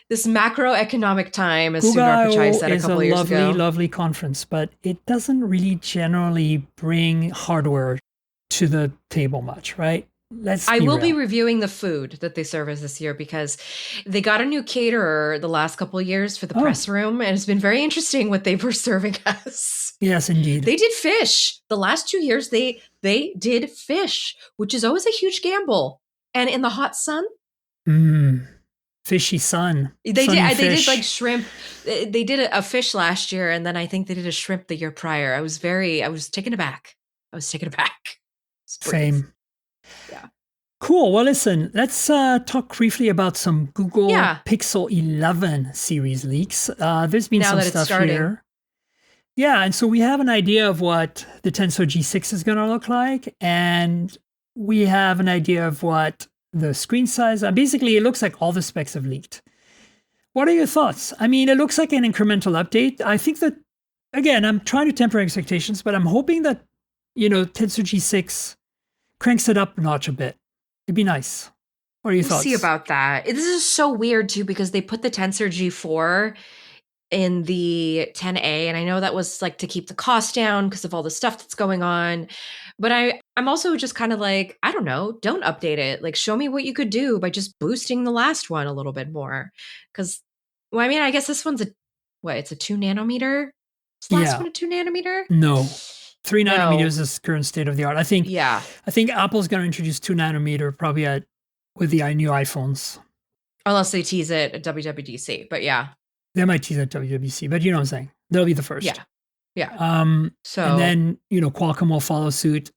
Speaker 3: This macroeconomic time, as Sundar Pichai said a couple years ago.
Speaker 2: Google I.O. is a lovely conference, but it doesn't really generally bring hardware to the table much, right?
Speaker 3: I will be reviewing the food that they serve us this year because they got a new caterer the last couple of years for the press room. And it's been very interesting what they were serving us.
Speaker 2: Yes, indeed.
Speaker 3: They did fish. The last 2 years, they did fish, which is always a huge gamble. And in the hot sun.
Speaker 2: Fishy sun.
Speaker 3: They did like shrimp. They did a fish last year. And then I think they did a shrimp the year prior. I was taken aback.
Speaker 2: Same.
Speaker 3: Yeah.
Speaker 2: Cool. Well, listen, let's talk briefly about some Google Pixel 11 series leaks. There's been some stuff here. Yeah. And so we have an idea of what the Tensor G6 is going to look like. And we have an idea of what the screen size. Basically, it looks like all the specs have leaked. What are your thoughts? I mean, it looks like an incremental update. I think that, again, I'm trying to temper expectations, but I'm hoping that, Tensor G6 cranks it up a notch a bit. It'd be nice. What are your thoughts?
Speaker 3: See about that. This is so weird too because they put the Tensor G4 in the 10A, and I know that was like to keep the cost down because of all the stuff that's going on. But I'm also just kind of like, I don't know, don't update it. Like, show me what you could do by just boosting the last one a little bit more. Because, I mean, I guess this one's it's a 2 nanometer? Is the last one a 2 nanometer?
Speaker 2: No. 3 nanometers is current state of the art. I think Apple's going to introduce 2 nanometer probably with the new iPhones.
Speaker 3: Unless they tease it at WWDC, but yeah.
Speaker 2: They might tease it at WWDC, but you know what I'm saying. They'll be the first.
Speaker 3: Yeah.
Speaker 2: And then, Qualcomm will follow suit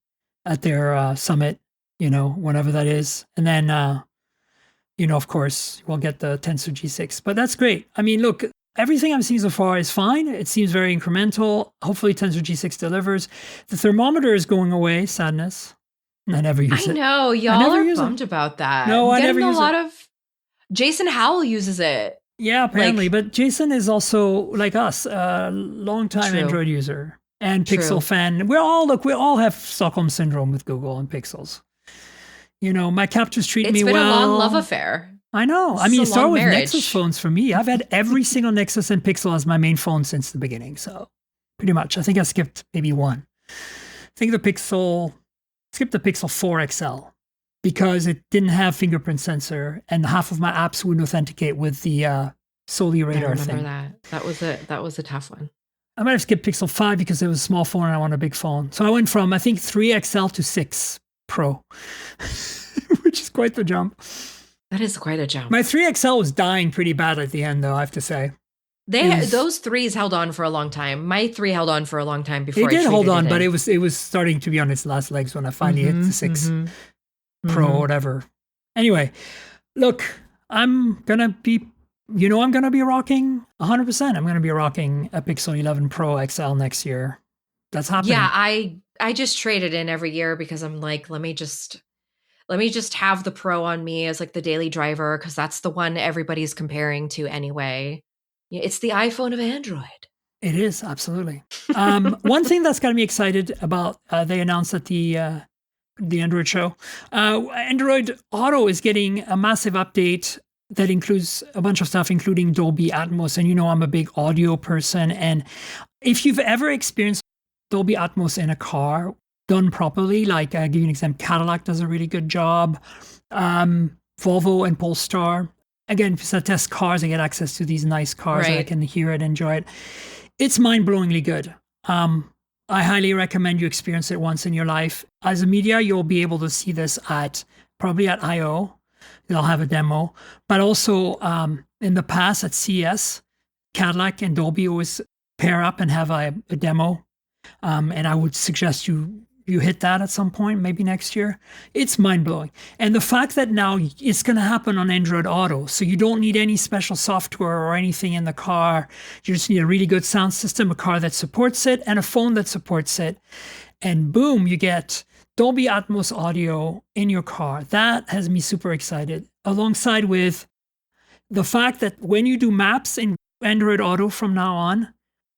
Speaker 2: at their summit, whenever that is. And then, of course, we'll get the Tensor G6. But that's great. I mean, look, everything I'm seeing so far is fine. It seems very incremental. Hopefully Tensor G6 delivers. The thermometer is going away. Sadness. I never use it.
Speaker 3: I know. Y'all are bummed about that.
Speaker 2: No, I never use it.
Speaker 3: Jason Howell uses it.
Speaker 2: Yeah, apparently. But Jason is also, like us, a longtime Android user and Pixel fan. We all have Stockholm Syndrome with Google and Pixels. My captures treat me well.
Speaker 3: It's been a long love affair.
Speaker 2: I know. I mean, it started with Nexus phones for me. I've had every single Nexus and Pixel as my main phone since the beginning. So pretty much. I think I skipped maybe one. I think skipped the Pixel 4 XL because it didn't have fingerprint sensor and half of my apps wouldn't authenticate with the Soli radar thing.
Speaker 3: I remember that. That was a tough one.
Speaker 2: I might have skipped Pixel 5 because it was a small phone and I want a big phone. So I went from, I think, 3 XL to 6 Pro, which is quite the jump.
Speaker 3: That is quite a jump.
Speaker 2: My 3XL was dying pretty bad at the end, though, I have to say.
Speaker 3: Those threes held on for a long time. My three held on for a long time before
Speaker 2: it did hold on, but
Speaker 3: it
Speaker 2: was starting to be on its last legs when I finally hit the 6 Pro or whatever. Anyway, look, I'm gonna be rocking 100%. I'm gonna be rocking a Pixel 11 Pro XL next year. That's happening.
Speaker 3: Yeah, I just trade it in every year because I'm like, let me just have the Pro on me as like the daily driver, because that's the one everybody's comparing to anyway. Yeah, it's the iPhone of Android.
Speaker 2: It is, absolutely. One thing that's got me excited about, they announced at the Android show, Android Auto is getting a massive update that includes a bunch of stuff, including Dolby Atmos. And I'm a big audio person. And if you've ever experienced Dolby Atmos in a car done properly, like I'll give you an example, Cadillac does a really good job, Volvo and Polestar. Again, because I test cars, I get access to these nice cars and I can hear it, enjoy it. It's mind-blowingly good. I highly recommend you experience it once in your life. As a media, you'll be able to see this probably at I/O. They'll have a demo. But also in the past at CES, Cadillac and Dolby always pair up and have a demo. And I would suggest you hit that at some point, maybe next year. It's mind-blowing. And the fact that now it's going to happen on Android Auto, so you don't need any special software or anything in the car. You just need a really good sound system, a car that supports it, and a phone that supports it. And boom, you get Dolby Atmos audio in your car. That has me super excited. Alongside with the fact that when you do maps in Android Auto from now on,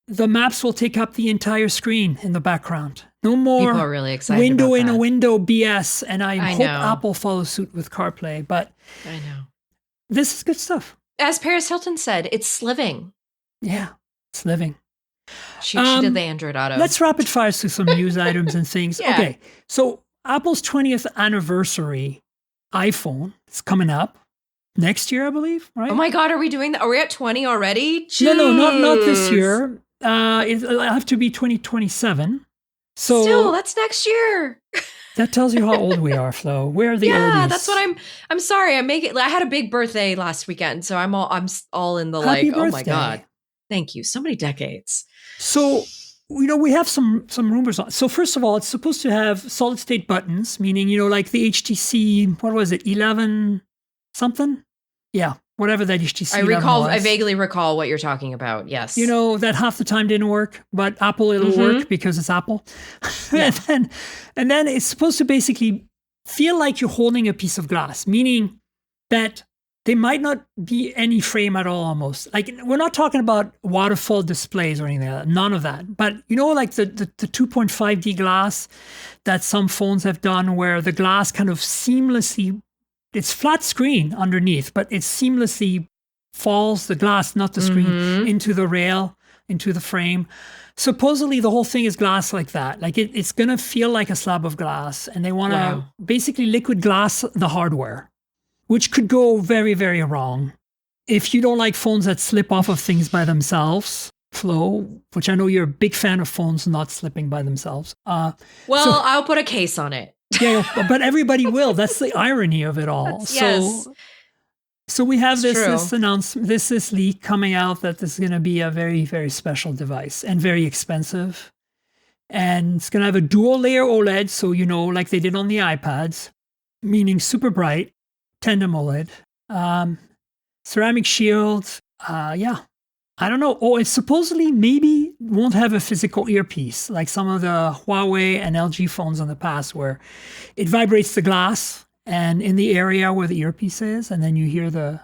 Speaker 2: the maps will take up the entire screen in the background. No more
Speaker 3: people are really excited
Speaker 2: window
Speaker 3: about
Speaker 2: in
Speaker 3: that.
Speaker 2: A window BS. And I hope
Speaker 3: know.
Speaker 2: Apple follows suit with CarPlay. But
Speaker 3: I know.
Speaker 2: This is good stuff.
Speaker 3: As Paris Hilton said, it's living.
Speaker 2: Yeah, it's living.
Speaker 3: She did the Android Auto.
Speaker 2: Let's rapid fire through some news items and things.
Speaker 3: Yeah.
Speaker 2: Okay, so Apple's 20th anniversary iPhone is coming up next year, I believe, right?
Speaker 3: Oh my God, are we doing that? Are we at 20 already? Jeez.
Speaker 2: No, not this year. It'll have to be 2027. So
Speaker 3: still, that's next year.
Speaker 2: That tells you how old we are, Flo. We're the oldies.
Speaker 3: Yeah, that's what I'm sorry. I had a big birthday last weekend, so I'm all in the
Speaker 2: Happy
Speaker 3: like,
Speaker 2: birthday.
Speaker 3: oh my God. Thank you. So many decades.
Speaker 2: So, we have some rumors on. So first of all, it's supposed to have solid state buttons, meaning, like the HTC, what was it, 11 something? Yeah, whatever that HTC 11 was.
Speaker 3: I vaguely recall what you're talking about. Yes.
Speaker 2: That half the time didn't work, but Apple, it'll work because it's Apple.
Speaker 3: Yeah.
Speaker 2: and then it's supposed to basically feel like you're holding a piece of glass, meaning that there might not be any frame at all almost. Like, we're not talking about waterfall displays or anything like that. None of that. But, like the 2.5D glass that some phones have done, where the glass kind of seamlessly, it's flat screen underneath, but it seamlessly falls, the glass, not the screen, into the rail, into the frame. Supposedly, the whole thing is glass like that. Like, it's going to feel like a slab of glass. And they want to basically liquid glass the hardware, which could go very, very wrong. If you don't like phones that slip off of things by themselves, Flo, which I know you're a big fan of phones not slipping by themselves.
Speaker 3: I'll put a case on it.
Speaker 2: Yeah, but everybody will. That's the irony of it all.
Speaker 3: Yes.
Speaker 2: So we have this announcement, this leak coming out that this is going to be a very, very special device and very expensive. And it's going to have a dual layer OLED. So, like they did on the iPads, meaning super bright. Tandem OLED, ceramic shield. I don't know. Oh, it supposedly maybe won't have a physical earpiece like some of the Huawei and LG phones in the past, where it vibrates the glass and in the area where the earpiece is, and then you hear the.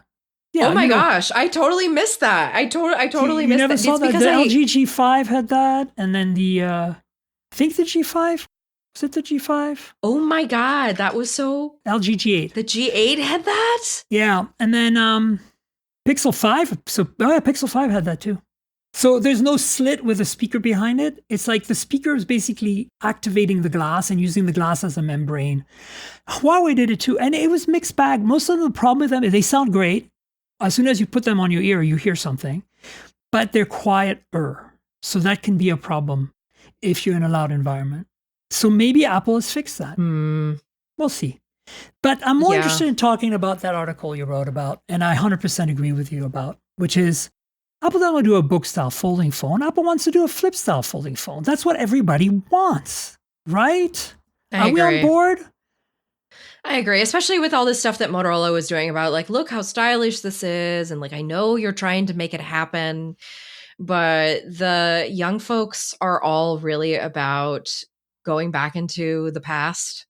Speaker 3: Yeah, oh my gosh, I totally missed that. I totally missed that.
Speaker 2: You never saw that? The LG G5 had that, and then I think the G5. Was it the G5?
Speaker 3: Oh my God, that was so...
Speaker 2: LG G8.
Speaker 3: The G8 had that?
Speaker 2: Yeah, and then Pixel 5. Pixel 5 had that too. So there's no slit with a speaker behind it. It's like the speaker is basically activating the glass and using the glass as a membrane. Huawei did it too, and it was mixed bag. Most of the problem with them is they sound great. As soon as you put them on your ear, you hear something, but they're quieter. So that can be a problem if you're in a loud environment. So maybe Apple has fixed that. We'll see. But I'm more interested in talking about that article you wrote about, and I 100% agree with you about, which is Apple doesn't want to do a book-style folding phone. Apple wants to do a flip-style folding phone. That's what everybody wants, right? Are we on board?
Speaker 3: I agree, especially with all this stuff that Motorola was doing about like, look how stylish this is. And like, I know you're trying to make it happen, but the young folks are all really about going back into the past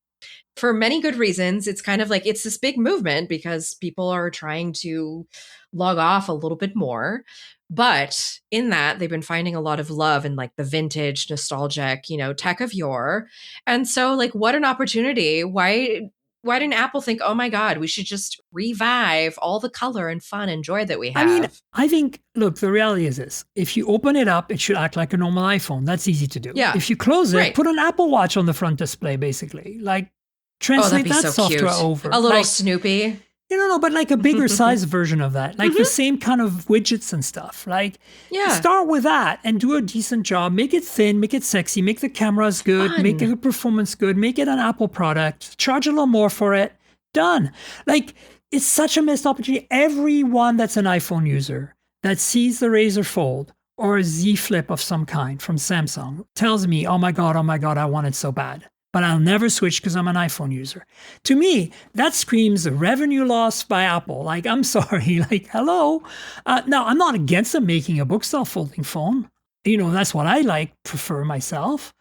Speaker 3: for many good reasons. It's kind of like, it's this big movement because people are trying to log off a little bit more. But in that, they've been finding a lot of love in like the vintage, nostalgic, tech of yore. And so like, what an opportunity. Why didn't Apple think, oh my God, we should just revive all the color and fun and joy that we have?
Speaker 2: I mean, I think, look, the reality is this. If you open it up, it should act like a normal iPhone. That's easy to do.
Speaker 3: Yeah.
Speaker 2: If you close it, put an Apple Watch on the front display, basically. Like, translate that software
Speaker 3: cute.
Speaker 2: over.
Speaker 3: A little Snoopy.
Speaker 2: No, but like a bigger size version of that. Like the same kind of widgets and stuff. Like, start with that and do a decent job. Make it thin, make it sexy, make the cameras good, make the performance good, make it an Apple product, charge a little more for it. Done. Like, it's such a missed opportunity. Everyone that's an iPhone user that sees the Razr Fold or a Z Flip of some kind from Samsung tells me, oh my God, I want it so bad. But I'll never switch because I'm an iPhone user. To me, that screams revenue loss by Apple. Like, I'm sorry, like, hello. Now, I'm not against them making a book-style folding phone. That's what I prefer myself.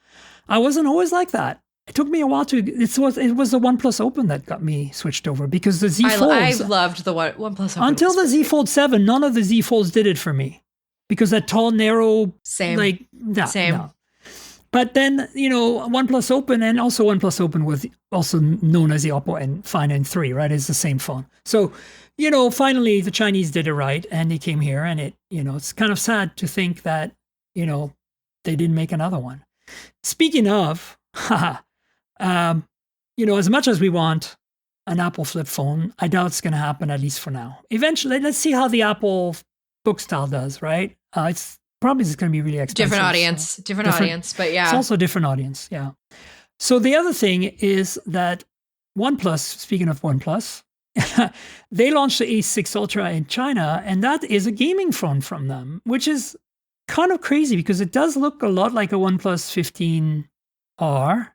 Speaker 2: I wasn't always like that. It took me a while it was the OnePlus Open that got me switched over because the Z Folds.
Speaker 3: I loved the OnePlus Open.
Speaker 2: Until the Z Fold 7, none of the Z Folds did it for me. Because that tall, narrow,
Speaker 3: same.
Speaker 2: No. But then, OnePlus Open and also OnePlus Open was also known as the Oppo Find N3, right? It's the same phone. So, finally the Chinese did it right and they came here and it's kind of sad to think that, they didn't make another one. Speaking of, as much as we want an Apple flip phone, I doubt it's going to happen, at least for now. Eventually, let's see how the Apple book style does, right? It's probably is going to be really expensive.
Speaker 3: Different audience, but yeah.
Speaker 2: It's also a different audience, yeah. So the other thing is that OnePlus, speaking of OnePlus, they launched the A6 Ultra in China, and that is a gaming phone from them, which is kind of crazy because it does look a lot like a OnePlus 15R,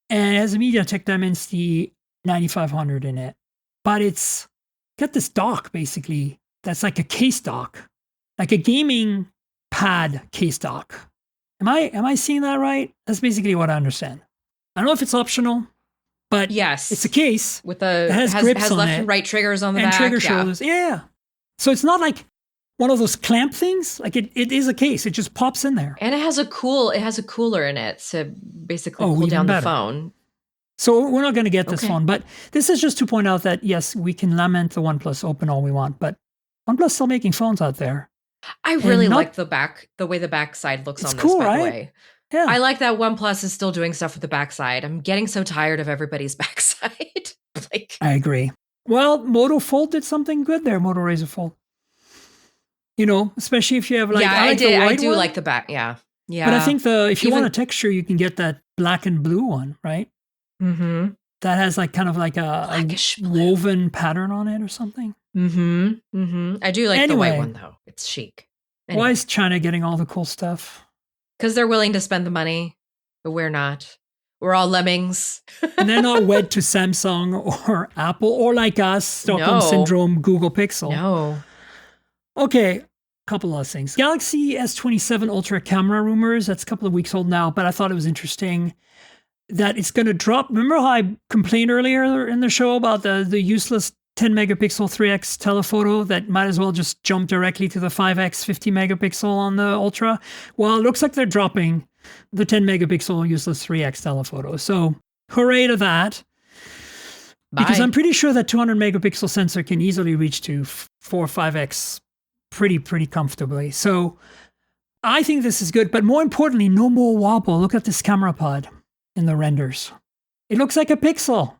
Speaker 2: and it has a MediaTek Dimensity 9500 in it. But it's got this dock, basically, that's like a case dock, like a gaming pad case dock. Am I seeing that right? That's basically what I understand. I don't know if it's optional, but
Speaker 3: yes,
Speaker 2: it's a case
Speaker 3: with
Speaker 2: it has grips on
Speaker 3: left
Speaker 2: it
Speaker 3: and right triggers on the
Speaker 2: and
Speaker 3: back,
Speaker 2: trigger shoulders. Yeah. So it's not like one of those clamp things. Like it is a case. It just pops in there.
Speaker 3: And it has a cooler in it to basically cool down the phone.
Speaker 2: So we're not going to get this phone, but this is just to point out that yes, we can lament the OnePlus Open all we want, but OnePlus still making phones out there.
Speaker 3: I really like the way the back side looks on this,
Speaker 2: cool,
Speaker 3: by the way.
Speaker 2: Yeah.
Speaker 3: I like that OnePlus is still doing stuff with the backside. I'm getting so tired of everybody's backside.
Speaker 2: I agree. Well, Moto Fold did something good there, Moto Razr Fold. Especially if you have
Speaker 3: I do like the back, yeah.
Speaker 2: But I think if you want a texture, you can get that black and blue one, right?
Speaker 3: Mm-hmm.
Speaker 2: That has kind of like a woven pattern on it or something.
Speaker 3: Mm-hmm. Mm-hmm. I do like the white one though. It's chic.
Speaker 2: Why is China getting all the cool stuff?
Speaker 3: Because they're willing to spend the money, but we're not. We're all lemmings.
Speaker 2: And they're not wed to Samsung or Apple or like us, Stockholm Syndrome, Google Pixel.
Speaker 3: No.
Speaker 2: Okay, a couple of things. Galaxy S27 Ultra camera rumors. That's a couple of weeks old now, but I thought it was interesting that it's going to drop. Remember how I complained earlier in the show about the useless 10 megapixel 3x telephoto that might as well just jump directly to the 5x 50 megapixel on the Ultra? Well, it looks like they're dropping the 10 megapixel useless 3x telephoto. So hooray to that. Because I'm pretty sure that 200 megapixel sensor can easily reach to 4 or 5x pretty comfortably. So I think this is good, but more importantly, no more wobble. Look at this camera pod in the renders. It looks like a Pixel.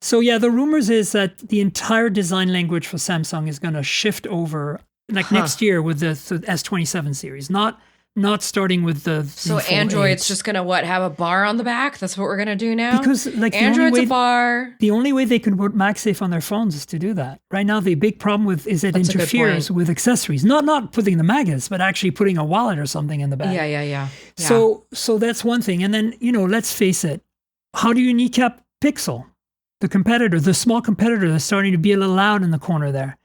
Speaker 2: So yeah, the rumors is that the entire design language for Samsung is going to shift over next year with the S27 series. Not not starting with the
Speaker 3: So
Speaker 2: Z Fold
Speaker 3: Android's
Speaker 2: 8.
Speaker 3: just going to have a bar on the back? That's what we're going to do now?
Speaker 2: Because like
Speaker 3: Android's a bar.
Speaker 2: The only way they can put MagSafe on their phones is to do that. Right now, the big problem is it interferes with accessories. Not putting the magnets, but actually putting a wallet or something in the back.
Speaker 3: Yeah.
Speaker 2: So that's one thing. And then, let's face it. How do you kneecap Pixel? The small competitor that's starting to be a little loud in the corner there.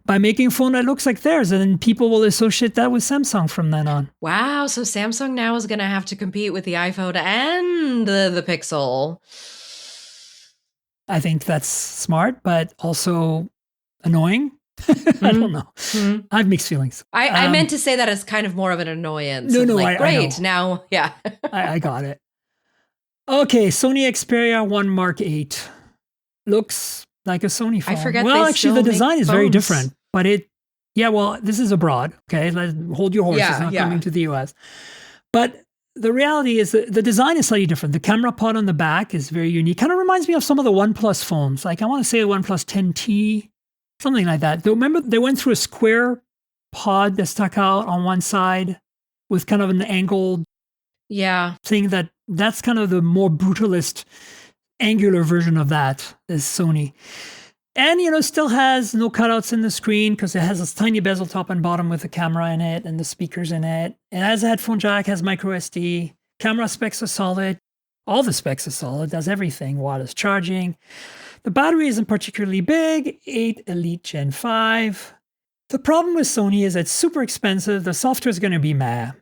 Speaker 2: By making a phone that looks like theirs, and then people will associate that with Samsung from then on.
Speaker 3: Wow, so Samsung now is going to have to compete with the iPhone and the Pixel.
Speaker 2: I think that's smart, but also annoying. I don't know. Mm-hmm. I have mixed feelings.
Speaker 3: I meant to say that as kind of more of an annoyance.
Speaker 2: No,
Speaker 3: great,
Speaker 2: I know.
Speaker 3: Now, yeah.
Speaker 2: I got it. Okay, Sony Xperia 1 Mark 8 looks like a Sony phone.
Speaker 3: I forget.
Speaker 2: Well, actually, the design is
Speaker 3: phones.
Speaker 2: very different. But this is abroad. Okay, let's hold your horses. Not coming to the US. But the reality is that the design is slightly different. The camera pod on the back is very unique. Kind of reminds me of some of the OnePlus phones. Like I want to say the OnePlus 10T, something like that. Remember, they went through a square pod that stuck out on one side with kind of an angled thing. That's kind of the more brutalist, angular version of that is Sony. And, still has no cutouts in the screen because it has this tiny bezel top and bottom with the camera in it and the speakers in it. It has a headphone jack, has micro SD. Camera specs are solid. All the specs are solid, does everything. Wireless charging. The battery isn't particularly big, 8 Elite Gen 5. The problem with Sony is it's super expensive. The software is going to be meh.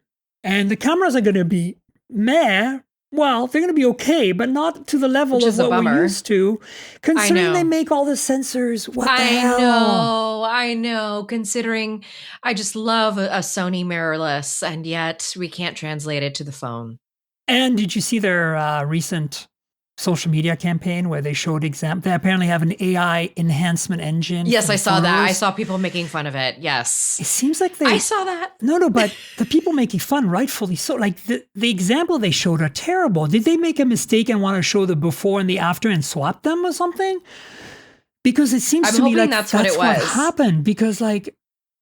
Speaker 2: And the cameras are going to be meh. Well, they're going to be okay, but not to the level of what we're used to. Considering they make all the sensors. What the hell?
Speaker 3: I know. Considering I just love a Sony mirrorless, and yet we can't translate it to the phone.
Speaker 2: And did you see their recent social media campaign where they showed they apparently have an AI enhancement engine?
Speaker 3: Yes, I saw that. I saw people making fun of it. Yes.
Speaker 2: It seems like
Speaker 3: I saw that.
Speaker 2: No, but the people making fun, rightfully so. Like the example they showed are terrible. Did they make a mistake and want to show the before and the after and swap them or something? Because it seems to me like that's what happened. Because like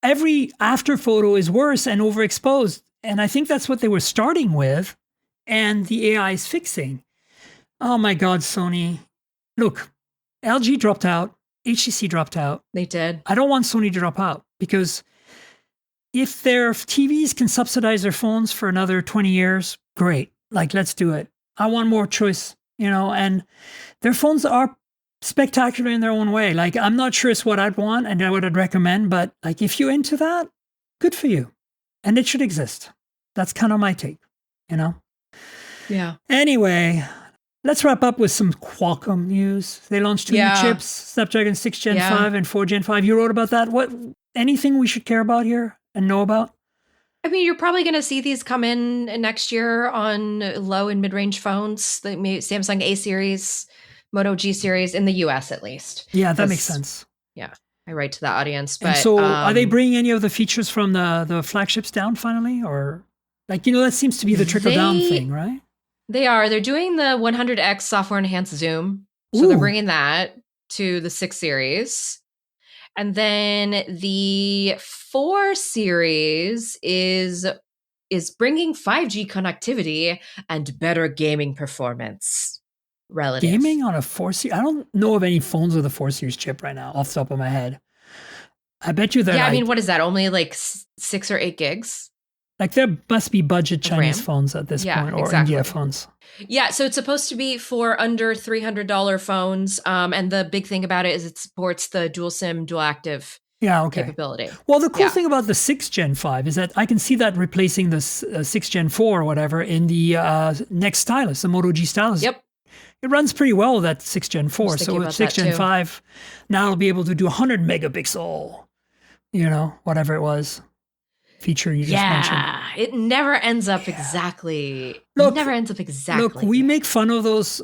Speaker 2: every after photo is worse and overexposed. And I think that's what they were starting with. And the AI is fixing. Oh my God, Sony. Look, LG dropped out. HTC dropped out.
Speaker 3: They did.
Speaker 2: I don't want Sony to drop out because if their TVs can subsidize their phones for another 20 years, great. Like, let's do it. I want more choice, and their phones are spectacular in their own way. Like, I'm not sure it's what I'd want and what I'd recommend, but like, if you're into that, good for you. And it should exist. That's kind of my take,
Speaker 3: Yeah.
Speaker 2: Anyway, let's wrap up with some Qualcomm news. They launched two new chips, Snapdragon 6 Gen 5 and 4 Gen 5. You wrote about that. Anything we should care about here and know about?
Speaker 3: I mean, you're probably going to see these come in next year on low and mid-range phones, the Samsung A series, Moto G series, in the US at least.
Speaker 2: Yeah, that makes sense.
Speaker 3: Yeah, I write to the audience. But
Speaker 2: and so are they bringing any of the features from the flagships down finally? Or that seems to be the trickle-down thing, right?
Speaker 3: They are. They're doing the 100x software enhanced zoom. So they're bringing that to the 6 series. And then the 4 series is bringing 5G connectivity and better gaming performance relative.
Speaker 2: Gaming on a 4 series? I don't know of any phones with a 4 series chip right now off the top of my head. I bet you that.
Speaker 3: Yeah, I mean, what is that? Only like 6 or 8 gigs?
Speaker 2: Like there must be budget Chinese phones at this point, or India phones.
Speaker 3: Yeah, so it's supposed to be for under $300 phones. And the big thing about it is it supports the dual SIM, dual active capability.
Speaker 2: Well, the cool thing about the 6 Gen 5 is that I can see that replacing the 6 Gen 4 or whatever in the next stylus, the Moto G stylus.
Speaker 3: Yep.
Speaker 2: It runs pretty well with that 6 Gen 4. So 6 Gen 5 now it'll be able to do 100 megapixel, whatever it was. Feature you just mentioned.
Speaker 3: Yeah, it never ends up exactly. Look,
Speaker 2: we make fun of those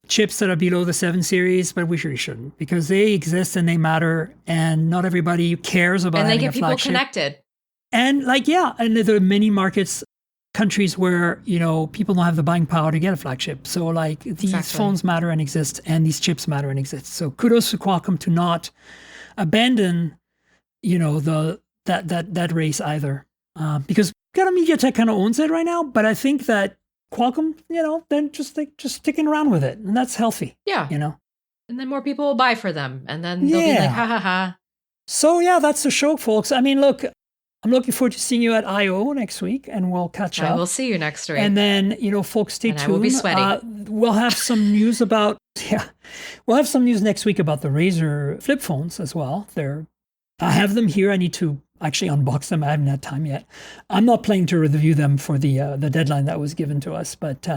Speaker 2: chips that are below the 7 series, but we really shouldn't because they exist and they matter, and not everybody cares about.
Speaker 3: And they get
Speaker 2: people
Speaker 3: connected.
Speaker 2: And and there are many countries where people don't have the buying power to get a flagship. So these phones matter and exist, and these chips matter and exist. So kudos to Qualcomm to not abandon that race either. Because got a MediaTek kind of owns it right now, but I think that Qualcomm, then just sticking around with it, and that's healthy.
Speaker 3: Yeah. And then more people will buy for them, and then they'll be like, ha ha ha.
Speaker 2: So yeah, that's the show, folks. I mean, look, I'm looking forward to seeing you at I/O next week, and we'll catch up.
Speaker 3: I will see you next week.
Speaker 2: And then, folks, stay tuned.
Speaker 3: I will be sweaty.
Speaker 2: We'll have some news we'll have some news next week about the Razr flip phones as well. I have them here. I need to actually unbox them. I haven't had time yet. I'm not planning to review them for the deadline that was given to us, but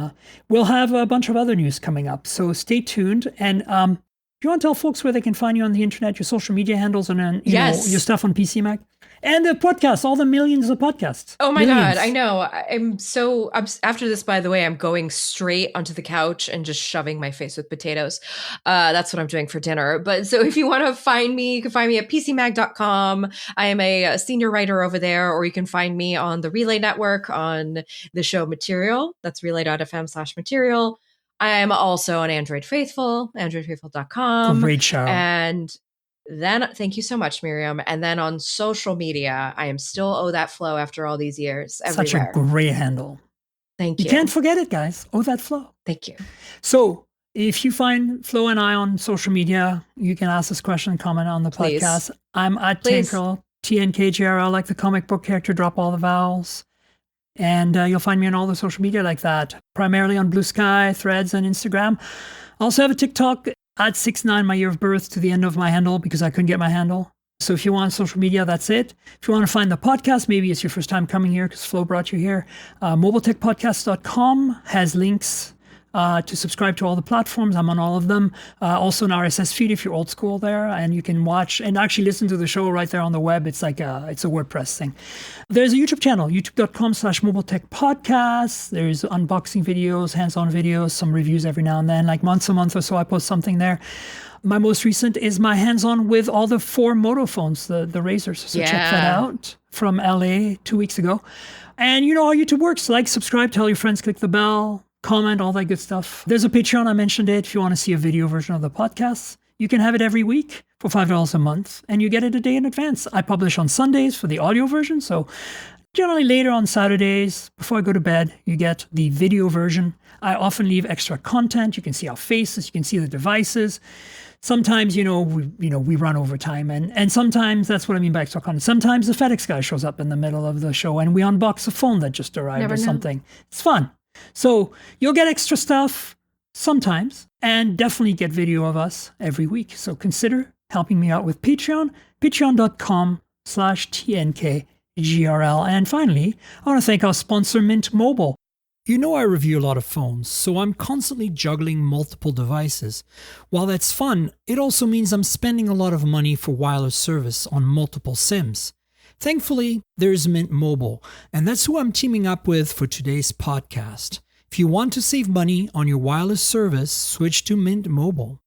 Speaker 2: we'll have a bunch of other news coming up. So stay tuned. And do you want to tell folks where they can find you on the internet, your social media handles, and then your stuff on PC Mac? And the podcast, all the millions of podcasts.
Speaker 3: Oh my God, I know. After this, by the way, I'm going straight onto the couch and just shoving my face with potatoes. That's what I'm doing for dinner. But so if you want to find me, you can find me at pcmag.com. I am a senior writer over there, or you can find me on the Relay Network on the show Material. That's relay.fm/material. I am also on Android Faithful, androidfaithful.com.
Speaker 2: Great show.
Speaker 3: And then, thank you so much, Miriam. And then on social media, I am still That Flow after all these years. Everywhere.
Speaker 2: Such a great handle.
Speaker 3: Thank you.
Speaker 2: You can't forget it, guys. That Flow.
Speaker 3: Thank you.
Speaker 2: So if you find Flo and I on social media, you can ask us questions, comment on the podcast. I'm at Tankgirl, TNKGRL, like the comic book character, drop all the vowels. And you'll find me on all the social media like that, primarily on Blue Sky, Threads, and Instagram. I also have a TikTok. Add 69 my year of birth to the end of my handle because I couldn't get my handle. So if you want social media, that's it. If you want to find the podcast, maybe it's your first time coming here because Flo brought you here. mobiletechpodcast.com has links to subscribe to all the platforms. I'm on all of them. Also an RSS feed if you're old school there, and you can watch and actually listen to the show right there on the web. It's like it's a WordPress thing. There's a YouTube channel, youtube.com/mobiletechpodcast. There's unboxing videos, hands-on videos, some reviews every now and then, like once a month or so I post something there. My most recent is my hands-on with all the 4 Moto phones, the Razrs. So check that out from LA 2 weeks ago. And you know how YouTube works. Like, subscribe, tell your friends, click the bell, comment, all that good stuff. There's a Patreon, I mentioned it. If you want to see a video version of the podcast, you can have it every week for $5 a month, and you get it a day in advance. I publish on Sundays for the audio version, so generally later on Saturdays, before I go to bed, you get the video version. I often leave extra content. You can see our faces, you can see the devices. Sometimes, we run over time, and sometimes that's what I mean by extra content. Sometimes the FedEx guy shows up in the middle of the show, and we unbox a phone that just arrived something. It's fun. So you'll get extra stuff sometimes, and definitely get video of us every week. So consider helping me out with Patreon, patreon.com/TNKGRL. And finally, I want to thank our sponsor, Mint Mobile. You know I review a lot of phones, so I'm constantly juggling multiple devices. While that's fun, it also means I'm spending a lot of money for wireless service on multiple SIMs. Thankfully, there's Mint Mobile, and that's who I'm teaming up with for today's podcast. If you want to save money on your wireless service, switch to Mint Mobile.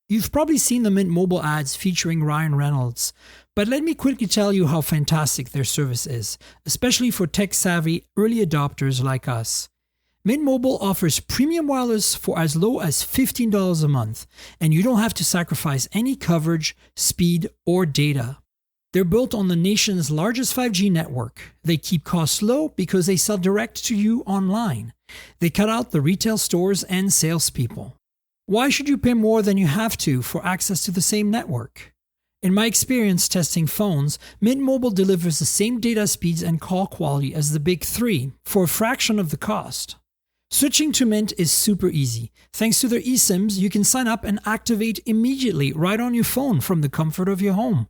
Speaker 2: You've probably seen the Mint Mobile ads featuring Ryan Reynolds, but let me quickly tell you how fantastic their service is, especially for tech-savvy early adopters like us. Mint Mobile offers premium wireless for as low as $15 a month, and you don't have to sacrifice any coverage, speed, or data. They're built on the nation's largest 5G network. They keep costs low because they sell direct to you online. They cut out the retail stores and salespeople. Why should you pay more than you have to for access to the same network? In my experience testing phones, Mint Mobile delivers the same data speeds and call quality as the big three for a fraction of the cost. Switching to Mint is super easy. Thanks to their eSIMs, you can sign up and activate immediately right on your phone from the comfort of your home.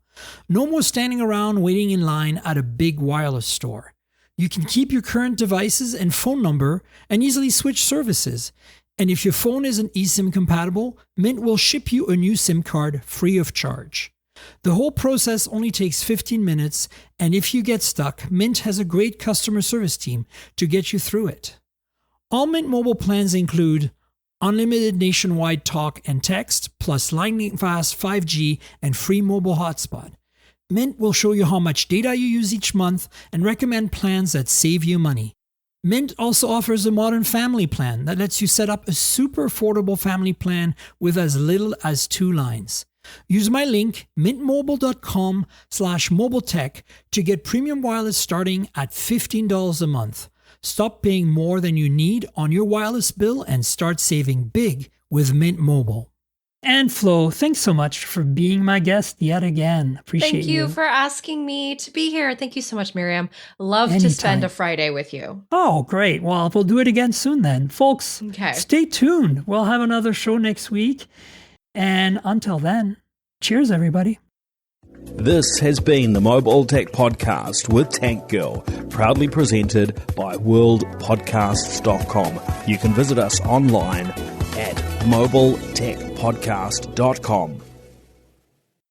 Speaker 2: No more standing around waiting in line at a big wireless store. You can keep your current devices and phone number and easily switch services. And if your phone isn't eSIM compatible, Mint will ship you a new SIM card free of charge. The whole process only takes 15 minutes, and if you get stuck, Mint has a great customer service team to get you through it. All Mint Mobile plans include unlimited nationwide talk and text, plus lightning-fast 5G and free mobile hotspot. Mint will show you how much data you use each month and recommend plans that save you money. Mint also offers a modern family plan that lets you set up a super affordable family plan with as little as 2 lines. Use my link, mintmobile.com/mobiletech to get premium wireless starting at $15 a month. Stop paying more than you need on your wireless bill and start saving big with Mint Mobile. And Flo, thanks so much for being my guest yet again. Appreciate you.
Speaker 3: Thank you for asking me to be here. Thank you so much, Miriam. Love to spend a Friday with you.
Speaker 2: Oh, great. Well, we'll do it again soon then. Folks, stay tuned. We'll have another show next week. And until then, cheers, everybody.
Speaker 1: This has been the Mobile Tech Podcast with Tank Girl, proudly presented by worldpodcasts.com. You can visit us online at mobiletechpodcast.com.